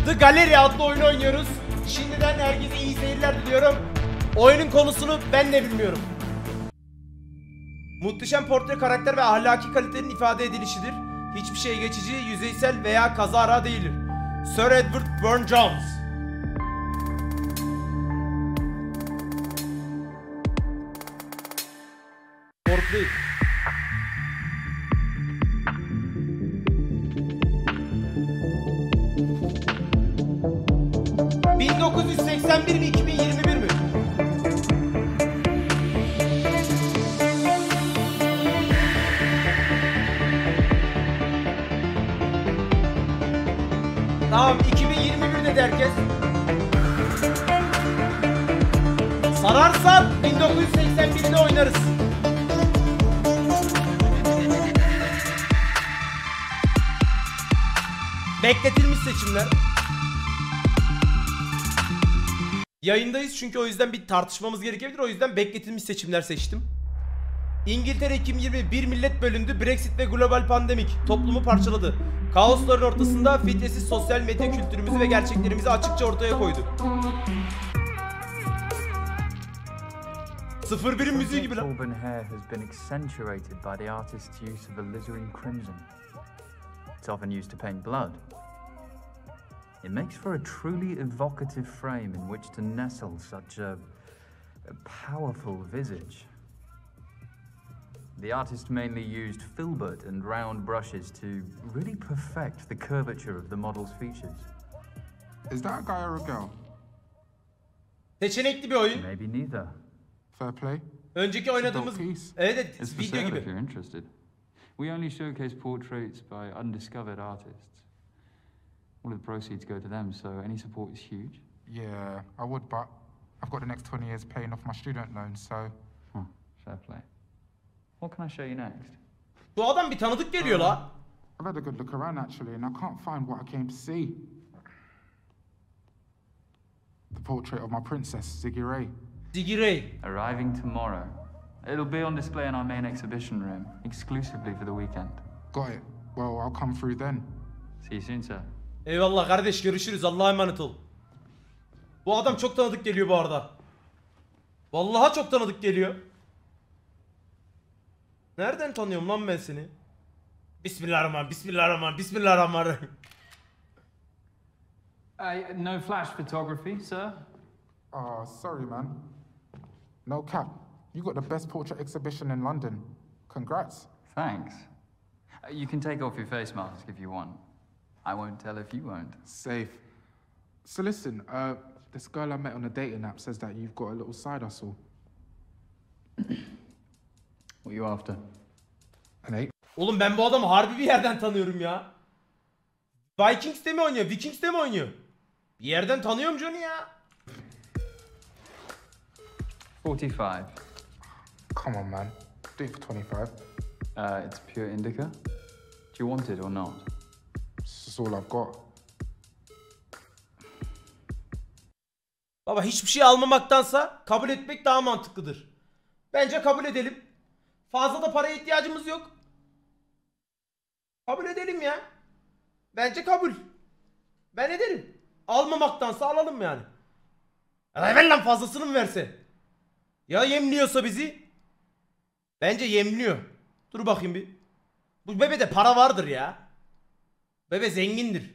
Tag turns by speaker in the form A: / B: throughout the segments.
A: The Gallery adlı oyunu oynuyoruz. Şimdiden herkese iyi seyirler diliyorum. Oyunun konusunu ben de bilmiyorum. Muhteşem portre, karakter ve ahlaki kalitenin ifade edilişidir. Hiçbir şey geçici, yüzeysel veya kazara değildir. Sir Edward Burne-Jones. Portre. ...1981 mi 2021 mi? Tamam, 2021 dedi herkes. Sararsa 1981'de oynarız. Bekletilmiş seçimler. Yayındayız çünkü o yüzden bir tartışmamız gerekebilir. O yüzden bekletilmiş seçimler seçtim. İngiltere 2020, bir millet bölündü. Brexit ve global pandemik toplumu parçaladı. Kaosların ortasında filtresiz sosyal medya kültürümüzü ve gerçeklerimizi açıkça ortaya koydu. 01'in müziği gibi lan.
B: Auburn hair has been accentuated by the artist's use of alizarin crimson. It's often used to paint blood. It makes for a truly evocative frame in which to nestle such a powerful visage. The artist mainly used filbert and round brushes to really perfect the curvature of the model's features.
C: Is that a guy or a girl?
A: Seçenekli bir oyun.
B: Maybe neither.
C: Fair play.
A: Önceki oynadığımız evet,
D: It's for
A: video
D: sale
A: gibi.
D: if you're interested. We only showcase portraits by undiscovered artists. All of the proceeds go to them, so any support is huge.
C: Yeah, I would, but I've got the next 20 years paying off my student loan, so...
D: Fair play. What can I show you next?
A: Bu adam bir tanıdık geliyor la.
C: I've had a good look around actually, and I can't find what I came to see. The portrait of my princess, Ziggy Ray.
A: Ziggy Ray.
D: Arriving tomorrow. It'll be on display in our main exhibition room, exclusively for the weekend.
C: Got it. Well, I'll come through then.
D: See you soon, sir.
A: Eyvallah kardeş, görüşürüz. Allah'a emanet ol. Bu adam çok tanıdık geliyor bu arada. Vallahi çok tanıdık geliyor. Nereden tanıyorum lan ben seni? Bismillahirrahmanirrahim, bismillahirrahmanirrahim, bismillahirrahmanirrahim.
E: No flash photography, sir?
C: Sorry man. No cap. You got the best portrait exhibition in London. Congrats.
D: Thanks. You can take off your face mask if you want. I won't tell if you won't.
C: Safe. So listen, this girl I met on a dating app says that you've got a little side hustle.
D: What are you after?
C: An eight.
A: Oğlum ben bu adamı harbi bir yerden tanıyorum ya. Vikings'te mi oynuyor? Vikings'te mi oynuyor? Bir yerden tanıyorum Johnny ya.
D: 45.
C: Come on man. Do it for 25.
D: It's pure indica. Do you want it or not?
C: This is all I've got.
A: Baba hiçbir şey almamaktansa kabul etmek daha mantıklıdır. Bence kabul edelim. Fazla da paraya ihtiyacımız yok. Kabul edelim ya. Bence kabul. Ben ederim. Almamaktansa alalım yani. Ya ver lan, fazlasını mı verse? Ya yemliyorsa bizi? Bence yemliyor. Dur bakayım bir. Bu bebede para vardır ya. Bebe zengindir.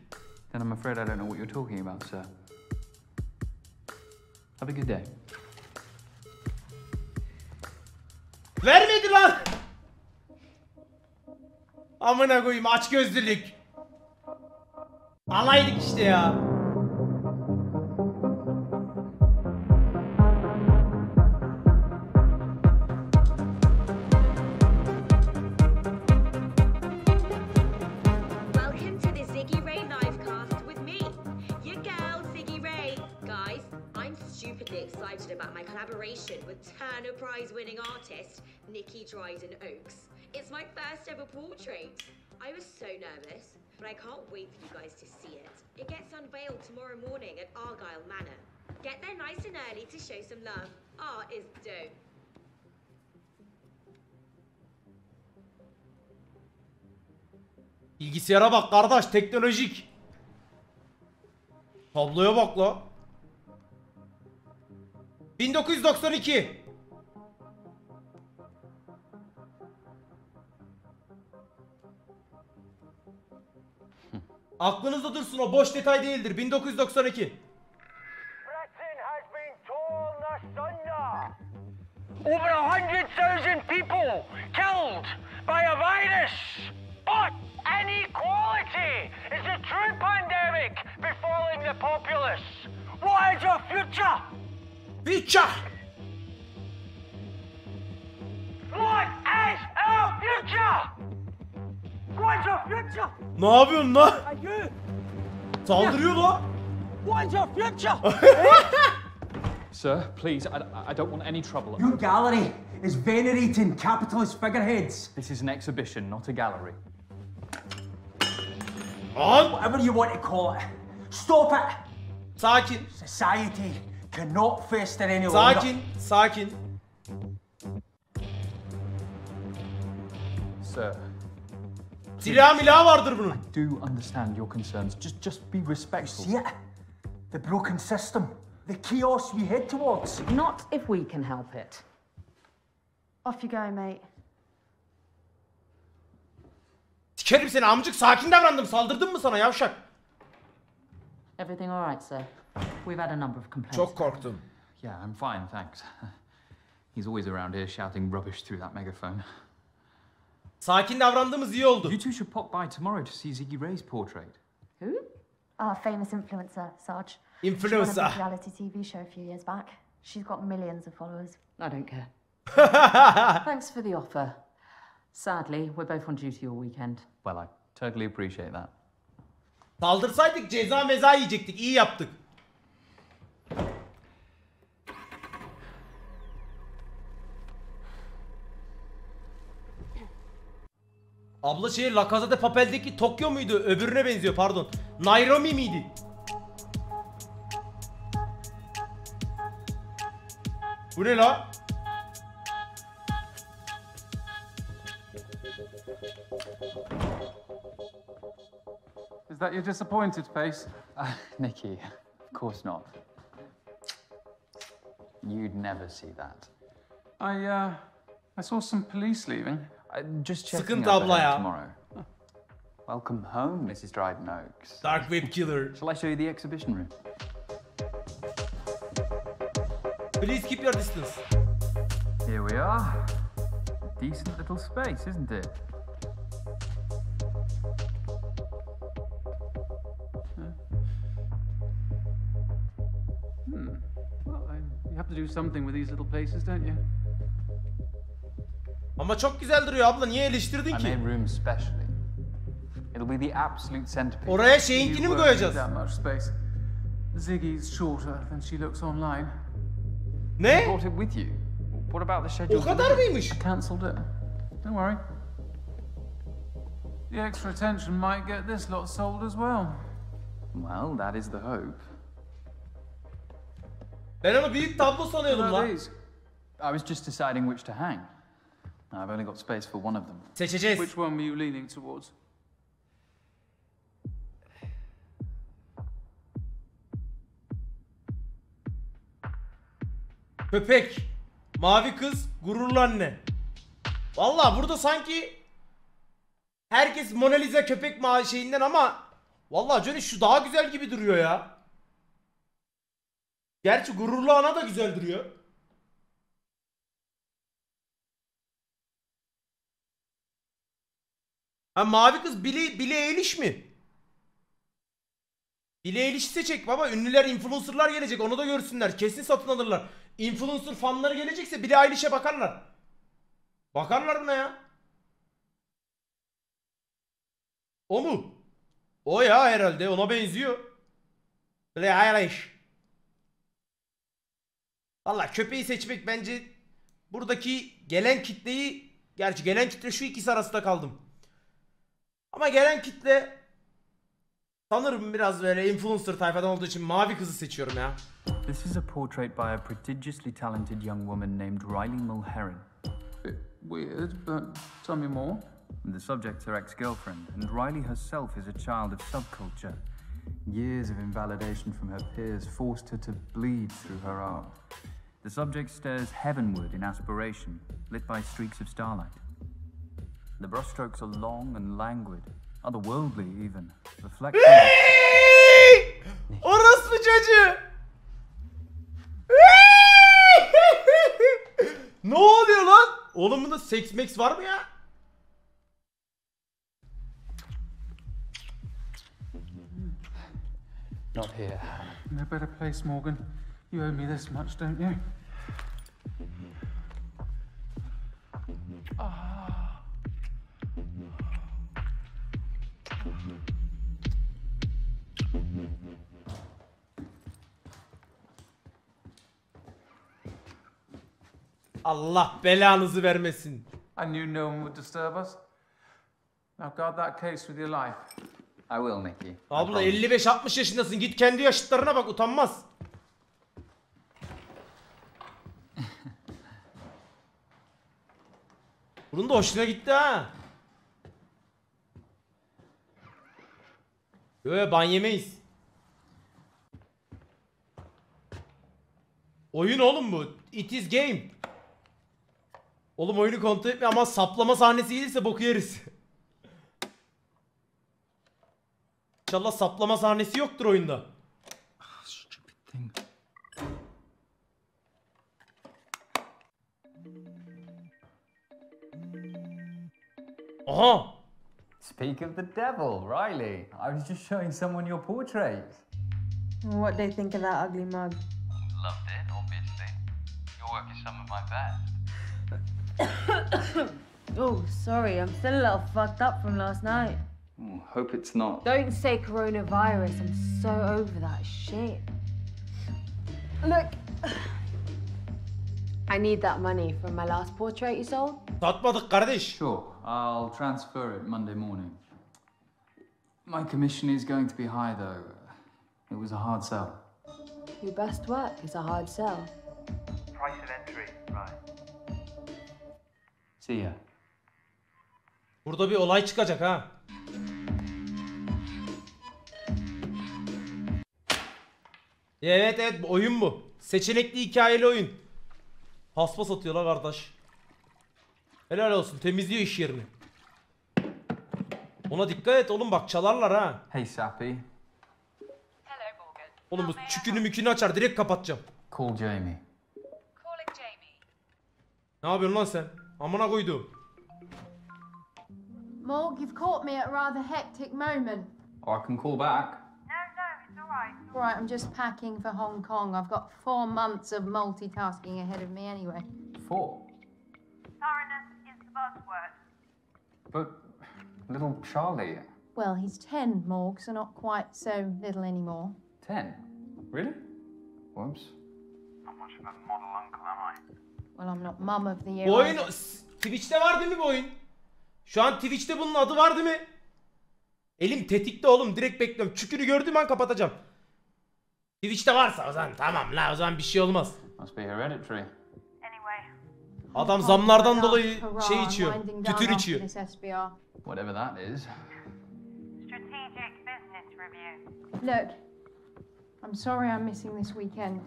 D: Then I'm afraid I don't know what you're talking about, sir. Have a good day.
A: Vermedi lan. Amına koyayım, aç gözlülük. Alaydık işte ya.
F: Welcome to the Ziggy Ray livecast with me, your girl Ziggy Ray. Guys, I'm stupidly excited about my collaboration with Turner Prize-winning artist Nikki Dryden Oakes. It's my first ever portrait. I was so nervous, but I can't wait for you guys to see it. It gets unveiled tomorrow morning at Argyle Manor. Get there nice and early to show some love. Art is dope.
A: Bilgisayara bak kardeş, teknolojik. Tabloya bak la. 1992. Aklınızda dursun, o boş detay değildir. 1992.
G: Over 100,000 people killed by a virus. But inequality is the true pandemic befalling the populace. What is your future?
A: Future.
G: What is our future? What is your future?
A: Ne yapıyorsun lan?
G: Are you?
A: Saldırıyor lan.
G: What is your future?
H: Sir, please, I don't want any trouble.
I: Your gallery is venerating capitalist figureheads.
H: This is an exhibition, not a gallery.
A: Lan.
I: Whatever you want to call it. Stop it!
A: Sakin.
I: Society cannot fester any longer.
A: Sakin. Sakin.
H: Sir,
A: Silah milah vardır bunun.
H: do understand your concerns. Just be respectful.
I: See it? The broken system. The chaos we head towards.
J: Not if we can help it. Off you go, mate.
A: Sikerim seni amcık, sakin davrandım. Saldırdım mı sana yavşak?
J: Everything all right, sir? We've had a number of complaints.
A: Çok korktum.
H: Yeah, I'm fine, thanks. He's always around here shouting rubbish through that megaphone.
A: Sakin davrandığımız iyi oldu.
H: You two should pop by tomorrow to see Ziggy Ray's portrait.
J: Who?
K: Our famous influencer, Sarge.
A: Influencer.
K: She won a big reality TV show a few years back. She's got millions of followers.
J: I don't care. Thanks for the offer. Sadly, we're both on duty all weekend.
H: Well, I totally appreciate that.
A: Saldırsaydık ceza meza yiyecektik. İyi yaptık. Abla şey, La Casa de Papel'deki Tokyo muydu? Öbürüne benziyor, pardon. Nairobi miydi? Bu ne la?
E: Is that your disappointed face?
H: Nikki, of course not. You'd never see that.
E: I saw some police leaving.
H: Just checking
A: Sıkıntı
H: up
A: abla
H: ahead
A: ya.
H: tomorrow. Welcome home, Mrs. Dryden Oaks.
A: Dark Web Killer.
H: Shall I show you the exhibition room?
A: Please keep your distance.
B: Here we are. Decent little space, isn't it?
E: Well, you have to do something with these little places, don't you?
A: Ama çok güzel duruyor abla. Niye eleştirdin
H: I made
A: ki?
H: room specially. It'll be the absolute centerpiece.
A: Oraya şeyinkini mi
E: You won't
A: koyacağız?
E: need that much space. Ziggy's shorter than she looks online.
H: You
A: Ne?
H: brought it with you. What about the schedule?
A: O kadar mıymış?
E: Cancelled it. Don't worry. The extra attention might get this lot sold as well.
H: Well, that is the hope.
A: Ben onu büyük tablo sanıyordum
E: What about
A: lan.
E: these?
H: I was just deciding which to hang. I've only got space for one of them.
A: Seçeceğiz.
E: Which one were you leaning towards?
A: Köpek. Mavi kız. Gururlu anne. Vallahi burada sanki herkes Mona Lisa köpek şeyinden ama vallahi Johnny şu daha güzel gibi duruyor ya. Gerçi gururlu ana da güzel duruyor. Ha, mavi kız Billie Eilish mi? Billie Eilish'i seçecek baba. Ünlüler, influencerlar gelecek. Onu da görsünler. Kesin satın alırlar. Influencer fanları gelecekse Billie Eilish'e bakarlar. Bakarlar buna ya. O mu? O ya herhalde. Ona benziyor. Billie Eilish. Valla köpeği seçmek bence buradaki gelen kitleyi, gerçi gelen kitle şu ikisi arasında kaldım. Ama gelen kitle sanırım biraz böyle influencer tayfadan olduğu için mavi kızı seçiyorum ya.
B: This is a portrait by a prodigiously talented young woman named Riley Mulheron.
E: Bit weird, but tell me more.
B: The subject's her ex-girlfriend, and Riley herself is a child of subculture. Years of invalidation from her peers forced her to bleed through her art. The subject stares heavenward in aspiration, lit by streaks of starlight. The brushstrokes are long and languid, otherworldly even, reflecting...
A: Orospu çocuğu! Ne oluyor lan? Oğlum bunda seks meks var mı ya?
D: Not here.
E: In a better place, Morgan. You owe me this much, don't you?
A: Allah belanızı vermesin.
E: I knew no one would disturb us. Now guard that case with your life.
D: I will, Nicky.
A: Abla 55-60 yaşındasın. Git kendi yaşıtlarına bak, utanmaz. Bunun da hoşuna gitti ha. Yo ban yemeyiz. Oyun oğlum bu. It is game. Oğlum oyunu kontrol etme ama saplama sahnesi gelirse boku yeriz. İnşallah saplama sahnesi yoktur oyunda. Aha!
B: Speak of the devil, Riley. I was just showing someone your portrait.
L: What do you think of that ugly mug?
B: Loved it, obviously. Your work is some of my best.
L: Oh, sorry, I'm still a little fucked up from last night.
B: Hope it's not.
L: Don't say coronavirus, I'm so over that shit. Look, I need that money from my last portrait you sold.
A: Satmadık kardeş.
D: Sure, I'll transfer it Monday morning. My commission is going to be high though. It was a hard sell.
L: Your best work is a hard sell.
M: Price of entry, right.
D: See ya.
A: Burada bir olay çıkacak ha. Evet evet, oyun bu. Seçenekli hikayeli oyun. Haspa satıyorlar kardeş. Helal olsun, temizliyor iş yerini. Ona dikkat et oğlum, bak çalarlar ha.
D: Hey Sappy.
A: Oğlum bu çükünü mükünü açar, direkt kapatacağım.
D: Call Jamie.
A: Ne yapıyorsun lan sen? Amına koydum.
L: Morg, you've caught me at a rather hectic moment.
D: Oh, I can call back.
L: Right, I'm just packing for Hong Kong. I've got 4 months of multitasking ahead of me anyway.
D: 4?
M: Thoroughness is the buzzword.
D: But little Charlie.
L: Well, he's 10, Morg, so not quite so little anymore.
D: 10? Really? Whoops.
M: Not much of a model uncle, am I?
L: Well, I'm not mum of the year.
A: Bu oyun Twitch'te var değil mi bu oyun? Şu an Twitch'te bunun adı var değil mi? Elim tetikte oğlum, direkt bekliyorum. Çükürü gördüğüm an kapatacağım. Twitch'te varsa o zaman tamam la, o zaman bir şey olmaz.
D: Must be hereditary.
A: Adam zamlardan dolayı şey içiyor, tütün içiyor.
D: Whatever that is.
M: Strategic business review.
L: Look, I'm sorry I'm missing this weekend.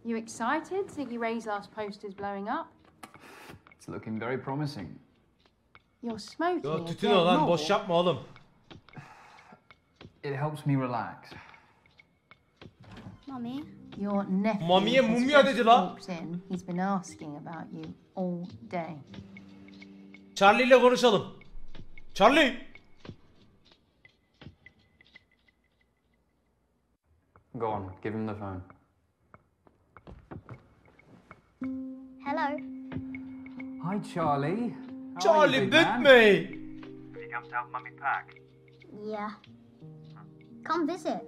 L: You excited? Ziggy Ray's last post is blowing up.
D: It's looking very promising.
L: You're smoking.
A: Yo tütün o lan, boş yapma oğlum.
D: It helps me relax.
K: Mummy?
L: Your nephew
A: Mamiye mumya dedi la.
L: walked in. He's been asking about you all day.
A: Charlie ile konuşalım. Charlie.
D: Go on, give him the phone.
K: Hello?
D: Hi, Charlie.
A: Charlie, bitme.
M: Did you come to help Mummy pack?
K: Yeah. Come visit.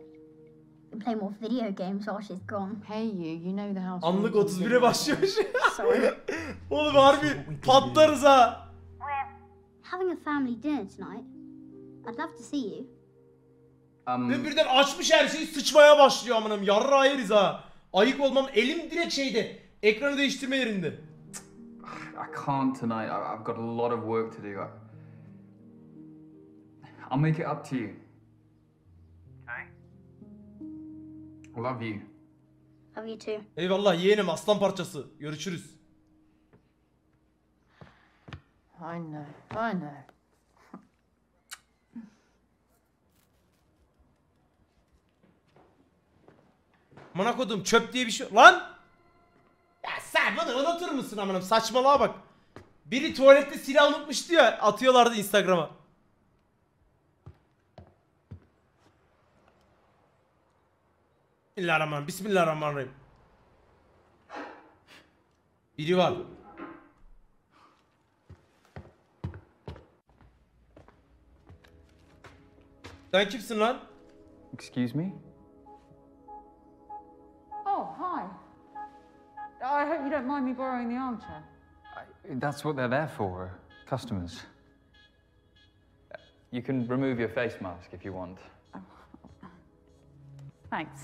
K: We play more video games while she's gone.
L: Hey you know the house.
A: Anlık 31'e başlıyormuş.
K: Sorry.
A: Oğlum harbi patlarız ha.
K: We're having a family dinner tonight. I'd love to see you.
A: Ve birden açmış her şeyi, sıçmaya başlıyor amınım. Yarrağı yeriz ha. Ayık olmam, elim direkt şeyde. Ekranı değiştirme yerinde.
D: I can't tonight. I've got a lot of work to do. I'll make it up to you.
M: Okay.
C: Love you.
K: Love you too.
A: Eyvallah yeğenim, aslan parçası. Görüşürüz.
J: I know, I know.
A: Amına kodum, çöp diye bir şey... Lan! Ya sen bunu unutur musun amınım? Saçmalığa bak. Biri tuvalette silah unutmuştu ya, atıyorlardı Instagram'a. Bismillahirrahmanirrahim. Bismillahirrahmanirrahim. Biri var. Sen kimsin lan?
D: Excuse me?
N: Oh, hi. I hope you don't mind me borrowing the armchair.
D: That's what they're there for, customers. You can remove your face mask if you want.
N: Thanks.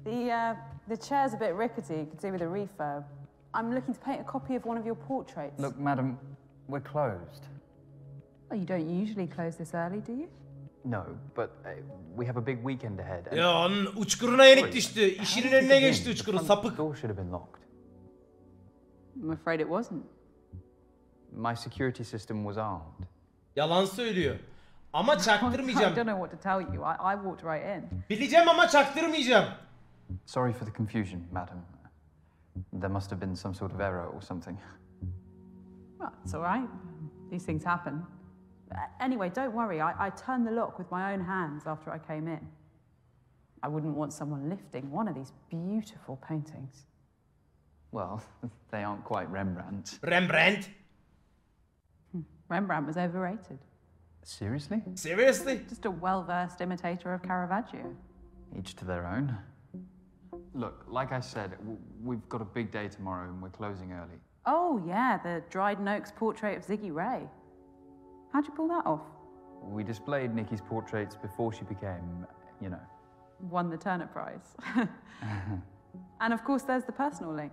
N: The chair's a bit rickety, you could do with a refurb. I'm looking to paint a copy of one of your portraits.
D: Look, madam, we're closed.
N: Oh, you don't usually close this early, do you?
D: No, but we have a big weekend ahead.
A: Ya uçkuruna yenik düştü. İşinin önüne geçti uçkurun, sapık.
D: Door should have been locked.
N: I'm afraid it wasn't.
D: My security system was armed.
A: Yalan söylüyor. Ama çaktırmayacağım.
N: I don't know what to tell you. I walked right in.
A: Bileceğim ama çaktırmayacağım.
D: Sorry for the confusion, madam. There must have been some sort of error or something.
N: Well, it's all right. These things happen. Anyway, don't worry. I turned the lock with my own hands after I came in. I wouldn't want someone lifting one of these beautiful paintings.
D: Well, they aren't quite Rembrandt.
A: Rembrandt?
N: Rembrandt was overrated.
D: Seriously?
A: Seriously?
N: Just a well-versed imitator of Caravaggio.
D: Each to their own. Look, like I said, we've got a big day tomorrow and we're closing early.
N: Oh, yeah, the Dryden Oaks portrait of Ziggy Ray. How'd you pull that off?
D: We displayed Nikki's portraits before she became, you know.
N: Won the Turner Prize. And of course there's the personal link.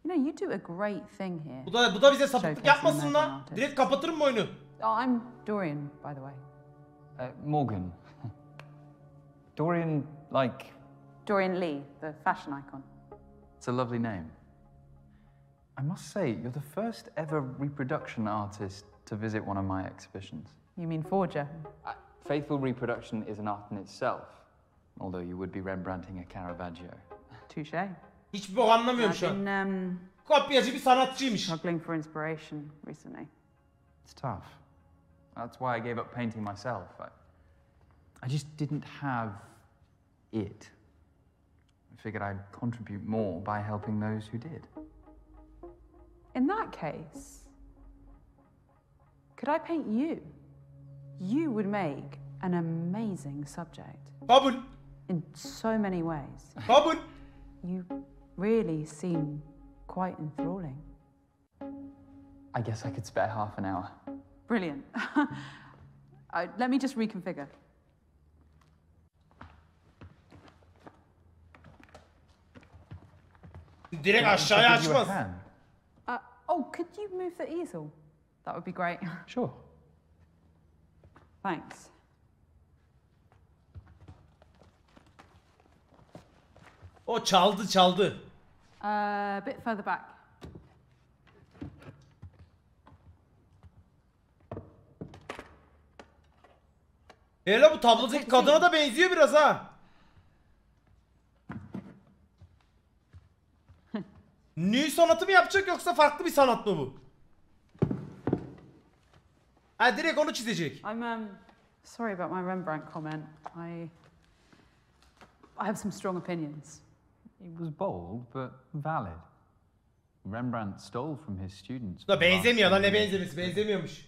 N: You know, you do a great thing here.
A: Bu da bize sapıklık yapmasın lan. Direkt kapatırım mı oyunu?
N: Oh, I'm Dorian, by the way.
D: Morgan. Dorian, like...
N: Dorian Lee, the fashion icon.
D: It's a lovely name. I must say, you're the first ever reproduction artist to visit one of my exhibitions.
N: You mean forger?
D: Faithful reproduction is an art in itself, although you would be Rembrandting a Caravaggio.
N: Touché.
A: Hiçbir bok anlamıyorum şu an. Kopyacı bir sanatçıymış.
N: Struggling for inspiration recently.
D: It's tough. That's why I gave up painting myself. I just didn't have it. I figured I'd contribute more by helping those who did.
N: In that case, could I paint you? You would make an amazing subject.
A: Kabul.
N: In so many ways.
A: Kabul.
N: You really seem quite enthralling.
D: I guess I could spare half an hour.
N: Brilliant. Let me just reconfigure.
A: Direkt aşağıya açmaz.
N: Oh, could you move the easel? That would be great.
D: Sure.
N: Thanks.
A: O çaldı.
N: A bit further back.
A: Hele bu tablodaki kadına da benziyor biraz ha. Nü sanatı mı yapacak yoksa farklı bir sanat mı bu? Ha direkt onu çizecek.
N: I'm sorry about my Rembrandt comment. I have some strong opinions.
D: It was bold but valid. Rembrandt stole from his students.
A: Da benzemiyor lan, ne benzemesi, benzemiyormuş.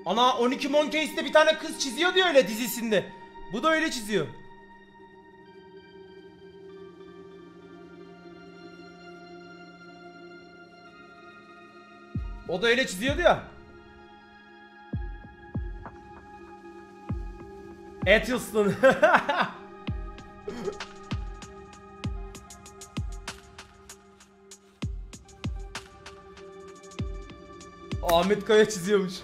A: Ana 12 Monkeys'te bir tane kız çiziyordu ya öyle dizisinde. Bu da öyle çiziyor. O da öyle çiziyordu ya. Athelstan. Ahmet Kaya çiziyormuş.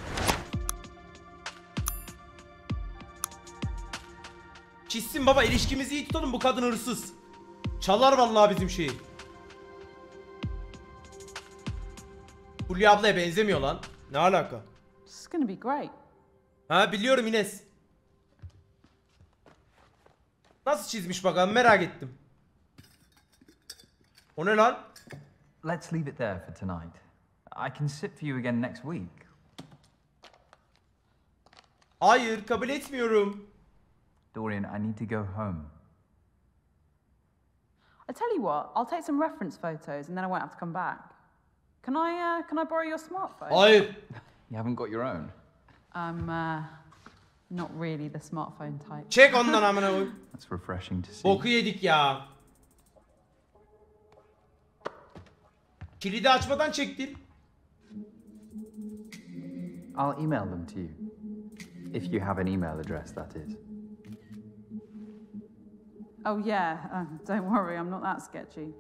A: Çizsin baba, ilişkimizi iyi tutalım, bu kadın hırsız. Çalar vallahi bizim şeyi. Hulya ablaya benzemiyor lan. Ne alaka?
N: It's gonna be great.
A: Ha biliyorum Ines. Nasıl çizmiş bakalım, merak ettim. O ne lan?
B: Let's leave it there for tonight. I can sit for you again next week.
A: Hayır, kabul etmiyorum.
B: Dorian, I need to go home.
N: I tell you what, I'll take some reference photos and then I won't have to come back. Can I borrow your smartphone?
A: Hayır.
B: You haven't got your own?
N: I'm not really the smartphone type.
A: Çek ondan amına koyayım.
B: That's refreshing to see.
A: Boku yedik ya. Kilidi açmadan çektin.
B: I'll email them to you. If you have an email address, that is.
N: Oh yeah, don't worry, I'm not that sketchy.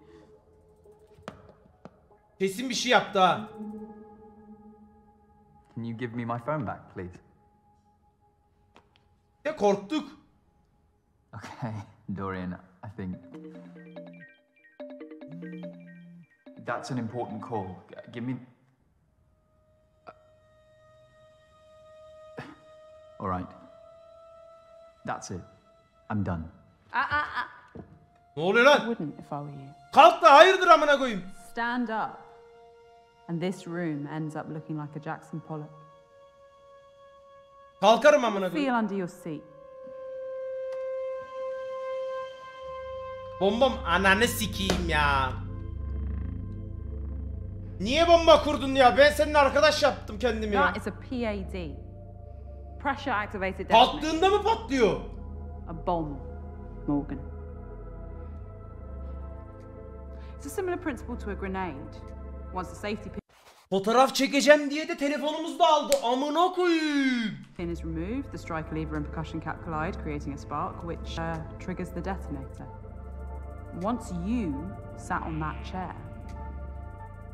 A: Kesin bir şey yaptı ha.
B: Can you give me my phone back, please?
A: Ya korktuk.
B: Okay, Dorian, I think... That's an important call. Give me... All right. That's it. I'm done.
A: Ne oluyor lan?
N: I wouldn't if I were you.
A: Kalk da hayırdır amına koyayım.
N: Stand up. And this room ends up looking like a Jackson Pollock.
A: Kalkarım amına koyayım.
N: Feel under your seat.
A: Bombam ananı sikeyim ya. Niye bomba kurdun ya? Ben seninle arkadaş yaptım kendimi ya.
N: That is a PAD. Pressure activated detonator.
A: Patlığında mı patlıyor?
N: A bomb, Morgan. It's a similar principle to a grenade. Once the safety
A: Fotoğraf çekeceğim diye de telefonumuzu da aldı. Amına koyayım.
N: pin is removed, the striker lever and percussion cap collide, creating a spark, which triggers the detonator. Once you sat on that chair,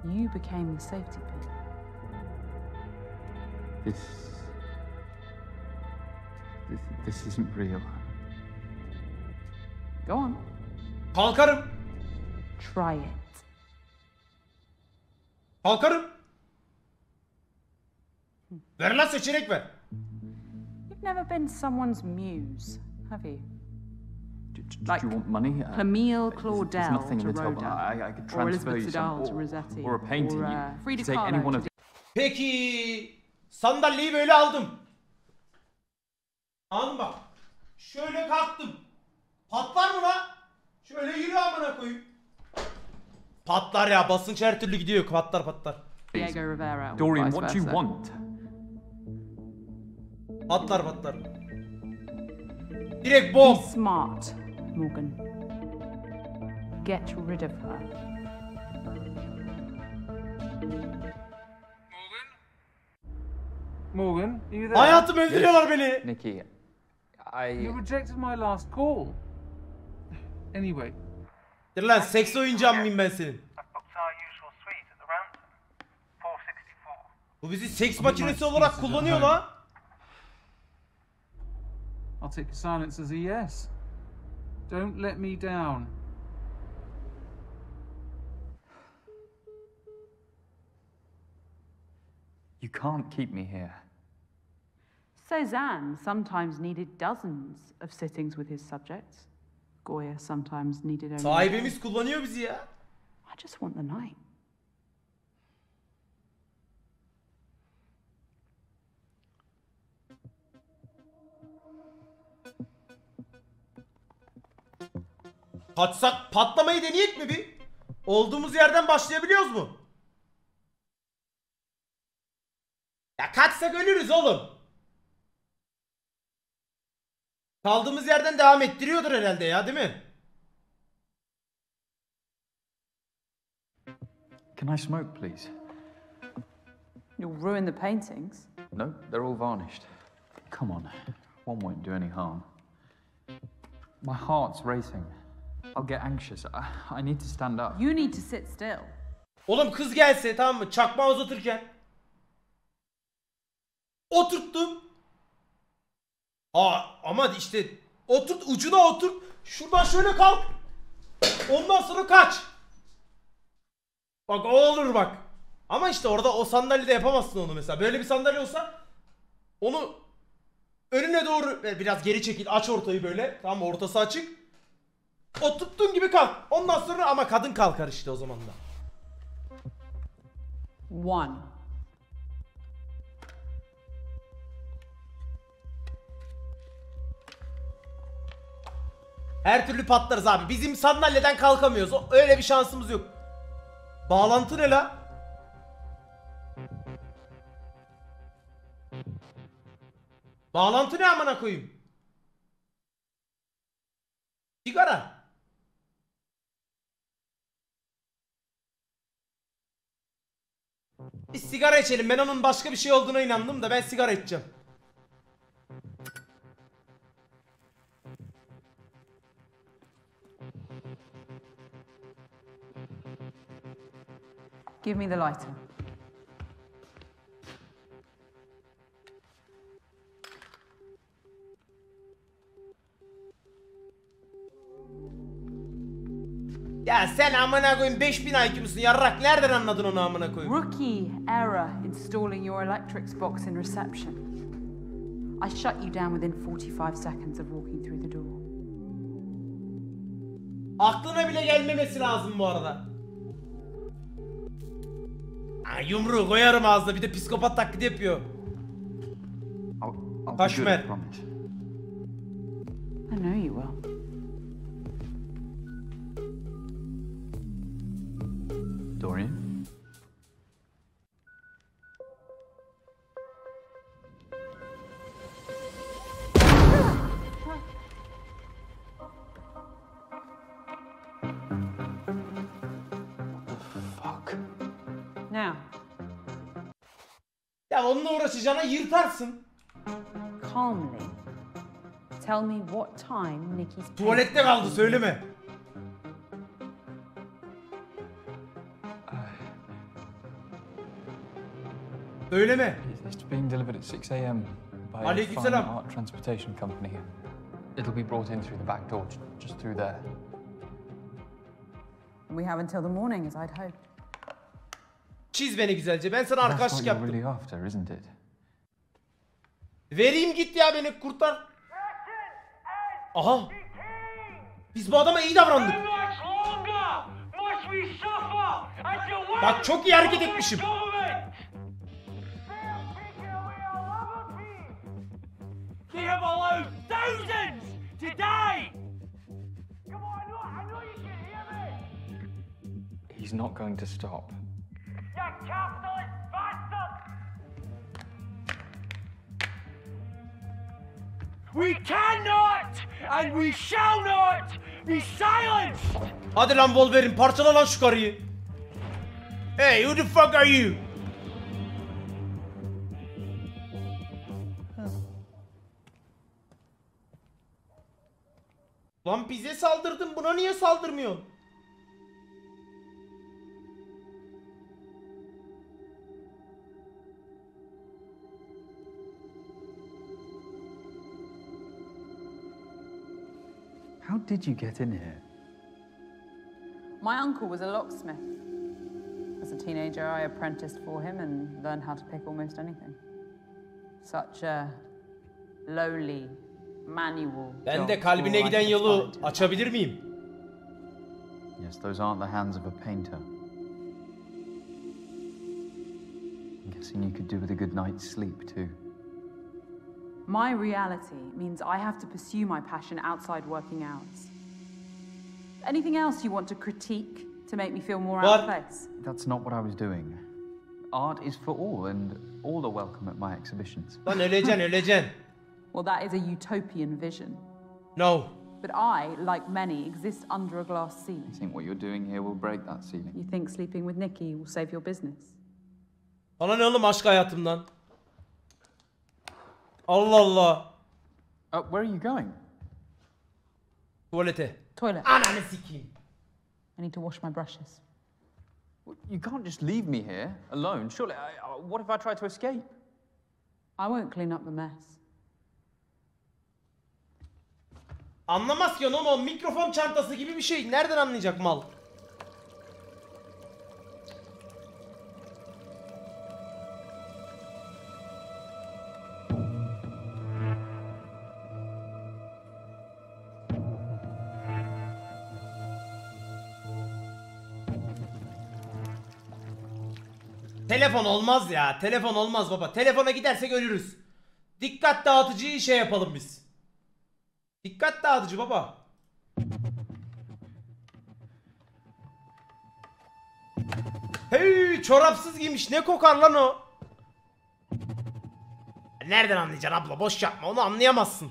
N: you became the safety pin.
B: This isn't real.
N: Go on.
A: Kalkarım.
N: Try it.
A: Kalkarım. Ver lan, seçenek ver.
N: You've never been someone's muse, have you?
B: Do you want money?
N: Camille
B: There's
N: Claudel
B: nothing
N: to
B: in the top.
N: Rodin,
B: I could
N: or
B: transfer
N: Elizabeth
B: you some,
N: Siddal to Rossetti,
B: or a painting.
N: or
B: You
N: Frida
B: take any
N: Kahlo
B: one
N: to
B: of the...
A: Peki sandalyeyi böyle aldım. Anladın bak. Şöyle kalktım. Patlar mı lan? Şöyle yürü amına koyayım. Patlar ya, basınç her türlü gidiyor. Patlar patlar.
N: Diego Rivera. or
B: Dorian,
N: vice
B: what do you
N: versa.
B: want?
A: Patlar patlar. Direkt bom.
N: Be smart, Morgan. Get rid of her.
E: Morgan, are you there?
A: Hayatım, öldürüyorlar beni.
B: Nikki,
E: You rejected my last call. Anyway.
A: Dur lan, seks oyuncağım mıyım ben senin? Bu bizi seks makinesi olarak kullanıyor lan.
E: I'll take your silence as a yes. Don't let me down.
B: you can't keep me here.
N: Cézanne sometimes needed dozens of sittings with his subjects. Goya sometimes needed only
A: Sahibimiz kullanıyor bizi ya.
N: I just want the night.
A: Kaçsak, patlamayı deneyek mi bir? Olduğumuz yerden başlayabiliyoruz mu? Ya kaçsak ölürüz oğlum. Kaldığımız yerden devam ettiriyordur herhalde ya, değil mi?
B: Can I smoke, please?
N: You'll ruin the paintings.
B: No, they're all varnished. Come on, one won't do any harm. My heart's racing. I'll get anxious. I need to stand up.
N: You need to sit still.
A: Oğlum kız gelse, tamam mı? Çakmağı uzatırken. Oturttum. Ama işte ucuna oturt. Şuradan şöyle kalk. Ondan sonra kaç. Bak o olur bak. Ama işte orada o sandalyede yapamazsın onu mesela. Böyle bir sandalye olsa onu önüne doğru biraz geri çekil, aç ortayı böyle. Tamam, ortası açık. Oturttuğun gibi kalk. Ondan sonra ama kadın kalkar işte o zaman da.
N: 1.
A: Her türlü patlarız abi. Bizim sandalyeden kalkamıyoruz. Öyle bir şansımız yok. Bağlantı ne la? Bağlantı ne amına koyayım? Sigara. Biz sigara içelim. Ben onun başka bir şey olduğuna inandım da ben sigara içeceğim.
N: Give me the lighter.
A: Ya sen amına koyayım 5000 IQ musun yarrak? Nereden anladın onu amına koyayım?
N: Rookie error installing your electrics box in reception. I shut you down within 45 seconds of walking through the door.
A: Aklına bile gelmemesi lazım bu arada. Yumruğu koyarım ağzına, bir de psikopat taklidi yapıyor. Kaşmer.
B: I
N: know you will.
B: Dorian?
N: Now.
A: Ya onunla uğraşacağına yırtarsın.
N: Calmly. Tell me what time Nikki's...
A: Tuvalette kaldı, söyleme. Söyleme.
D: It's being delivered at 6 a.m. by a fine
A: Aleykümselam.
D: art transportation company. It'll be brought in through the back door, just through there.
N: We have until the morning, as I'd hoped.
A: Çiz beni güzelce. Ben sana arkadaşlık
D: That's what
A: yaptım.
D: you're really after, isn't it?
A: Vereyim git ya, beni kurtar. Aha. Biz bu adama iyi davrandık. Bak çok iyi hareket etmişim.
G: They have allowed thousands to die! Come on, I know you can hear me!
D: He's not going to stop.
G: You capitalist bastard! We cannot and we shall not be silenced!
A: Hadi lan Wolverine, parçala lan şu karıyı. Hey, who the fuck are you? Lan bize saldırdın, buna niye saldırmıyorsun?
D: How did you get in here?
N: My uncle was a locksmith. As a teenager, I apprenticed for him and learned how to pick almost anything. Such a lowly, manual
A: Ben
N: job
A: de kalbine
N: for
A: giden
N: I
A: yolu
N: aspired to.
A: açabilir miyim?
B: Yes, those aren't the hands of a painter. I'm guessing you could do with a good night's sleep, too.
N: My reality means I have to pursue my passion outside working hours. Anything else you want to critique to make me feel more out of place?
B: That's not what I was doing. Art is for all, and all are welcome at my exhibitions.
A: Lan öleceksin, öleceksin.
N: Well, that is a utopian vision.
A: No.
N: But I, like many, exist under a glass ceiling.
B: You think what you're doing here will break that ceiling?
N: You think sleeping with Nikki will save your business?
A: Bana ne oğlum aşk hayatımdan? Allah Allah.
D: Where are you going?
A: Tuvalete.
N: Toilet.
A: Ananı sikeyim.
N: I need to wash my brushes.
B: You can't just leave me here, alone. Surely, what if I try to escape?
N: I won't clean up the mess.
A: Anlamaz ki onu, ama o mikrofon çantası gibi bir şey. Nereden anlayacak mal? Telefon olmaz ya. Telefon olmaz baba. Telefona gidersek ölürüz. Dikkat dağıtıcıyı şey yapalım biz. Dikkat dağıtıcı baba. Hey, çorapsız giymiş. Ne kokar lan o? Nereden anlayacaksın abla? Boş yapma. Onu anlayamazsın.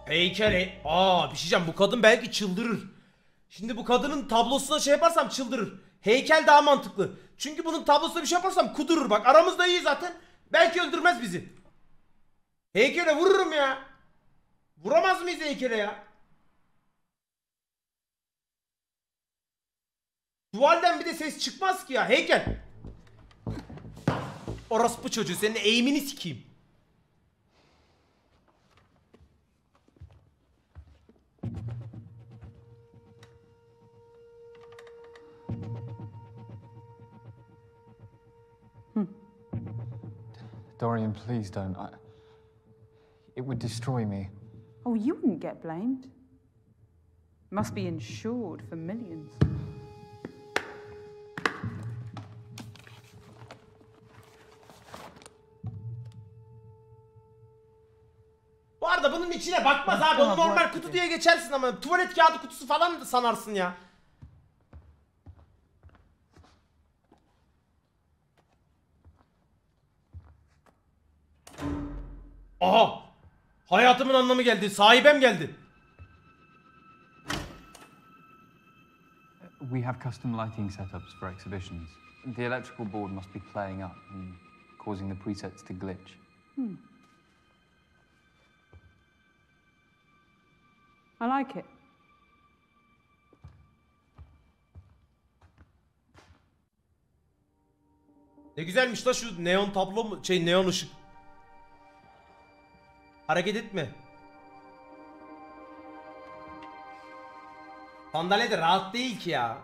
A: Heykeli. Bir şey diyeceğim. Bu kadın belki çıldırır. Şimdi bu kadının tablosuna şey yaparsam çıldırır. Heykel daha mantıklı. Çünkü bunun tablosuna bir şey yaparsam kudurur. Bak aramızda iyi zaten. Belki öldürmez bizi. Heykele vururum ya. Vuramaz mıyız heykele ya? Tuvalden bir de ses çıkmaz ki ya. Heykel. Orospu çocuğu, senin eğimini sikeyim.
B: Dorian, please don't. It would destroy me.
N: Oh, you wouldn't get blamed. Must be insured for millions.
A: Bu arada bunun içine bakmaz abi. Onu normal kutu diye geçersin ama tuvalet kağıdı kutusu falan da sanarsın ya. Aha! Hayatımın anlamı geldi. Sahibem geldi.
B: We have custom lighting setups for exhibitions. The electrical board must be playing up and causing the presets to glitch.
N: I like it.
A: Ne güzelmiş la şu neon tablo mu? Neon ışık. Hareket etme. Sandalye de rahat değil ki ya.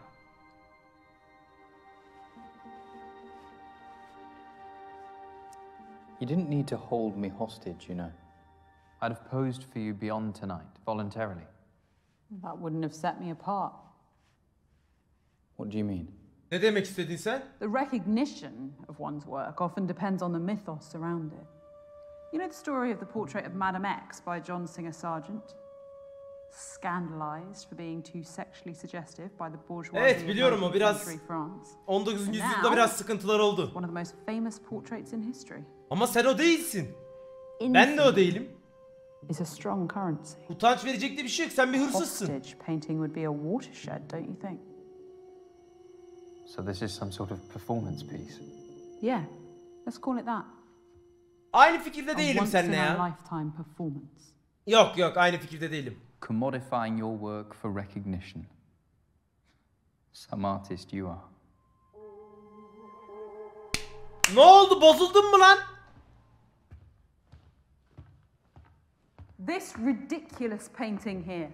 B: You didn't need to hold me hostage, you know. I'd have posed for you beyond tonight, voluntarily.
N: That wouldn't have set me apart.
B: What do you mean?
A: Ne demek istedin sen?
N: The recognition of one's work often depends on the mythos surrounding it. You know the story of the portrait of Madame X by John Singer Sargent? Scandalized for being too sexually suggestive by the bourgeoisie
A: Evet biliyorum, o biraz 19. yüzyılda biraz sıkıntılar oldu.
N: One of the most famous portraits in history.
A: Ama sen o değilsin. Ben de o değilim.
N: Is a strong currency.
A: Utanç verecek de bir şey yok. Sen bir hırsızsın.
N: Hostage painting would be a watershed, don't you think?
B: So this is some sort of performance piece.
N: Yeah, let's call it that.
A: Aynı fikirde değilim seninle ya.
N: A lifetime performance.
A: Yok aynı fikirde değilim.
B: Commodifying your work for recognition. Some artist you are.
A: Ne oldu? Bozuldun mu lan?
N: This ridiculous painting here.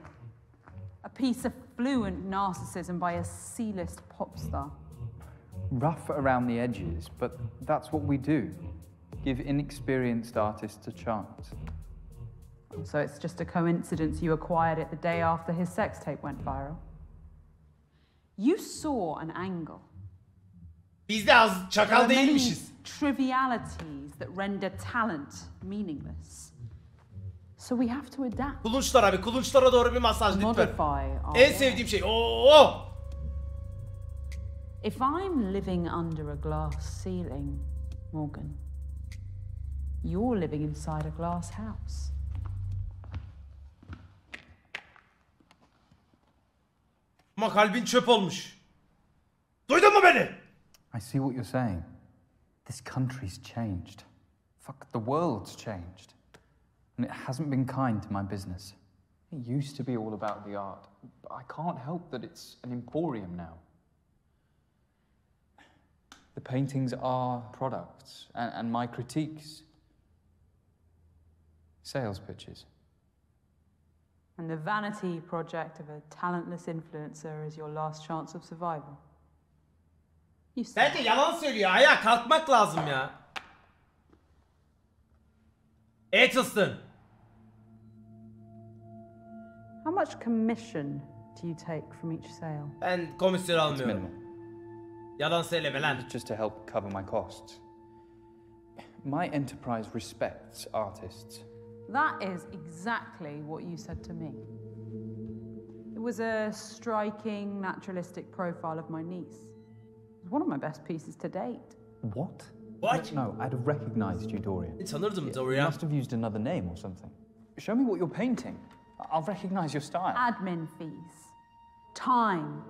N: A piece of fluent narcissism by a C-list pop star.
B: Rough around the edges, but that's what we do. Give inexperienced artists a chance.
N: So it's just a coincidence you acquired it the day after his sex tape went viral? You saw an angle.
A: Biz de az çakal değilmişiz.
N: Trivialities that render talent meaningless. So we have to adapt.
A: Kulunçlar abi, kulunçlara doğru bir masaj lütfen. En sevdiğim şey. Oo!
N: If I'm living under a glass ceiling, Morgan, you're living inside a glass house.
A: Ama kalbin çöp olmuş. Duydun mu beni?
B: I see what you're saying. This country's changed. Fuck, the world's changed. And it hasn't been kind to my business.
D: It used to be all about the art, but I can't help that it's an emporium now. The paintings are products, and my critiques, sales pitches.
N: And the vanity project of a talentless influencer is your last chance of survival.
A: Bence yalan söylüyor. Ayağa kalkmak lazım ya. Athelstan.
N: How much commission do you take from each sale?
A: Ben komisyon
D: It's
A: almıyorum.
D: minimal.
A: Yalan söyleme lan.
D: Just to help cover my costs. My enterprise respects artists.
N: That is exactly what you said to me. It was a striking, naturalistic profile of my niece. It was one of my best pieces to date.
D: What?
A: What?
D: No, I'd have recognized you, Dorian.
A: Tanırdım
D: You
A: Dorian.
D: must have used another name or something. Show me what you're painting. I'll recognize your style.
N: Admin fees, time,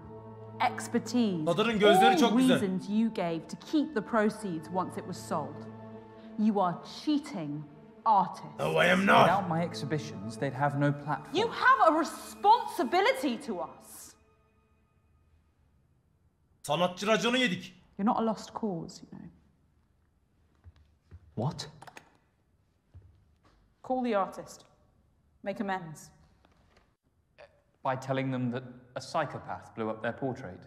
N: expertise.
A: Kadının gözleri çok güzel.
N: Reasons you gave to keep the proceeds once it was sold. You are cheating artists.
A: No, I am not.
D: Without my exhibitions, they'd have no platform.
N: You have a responsibility to us.
A: Sanatçı raconu yedik.
N: You're not a lost cause, you know.
D: What?
N: Call the artist. Make amends.
D: By telling them that a psychopath blew up their portrait.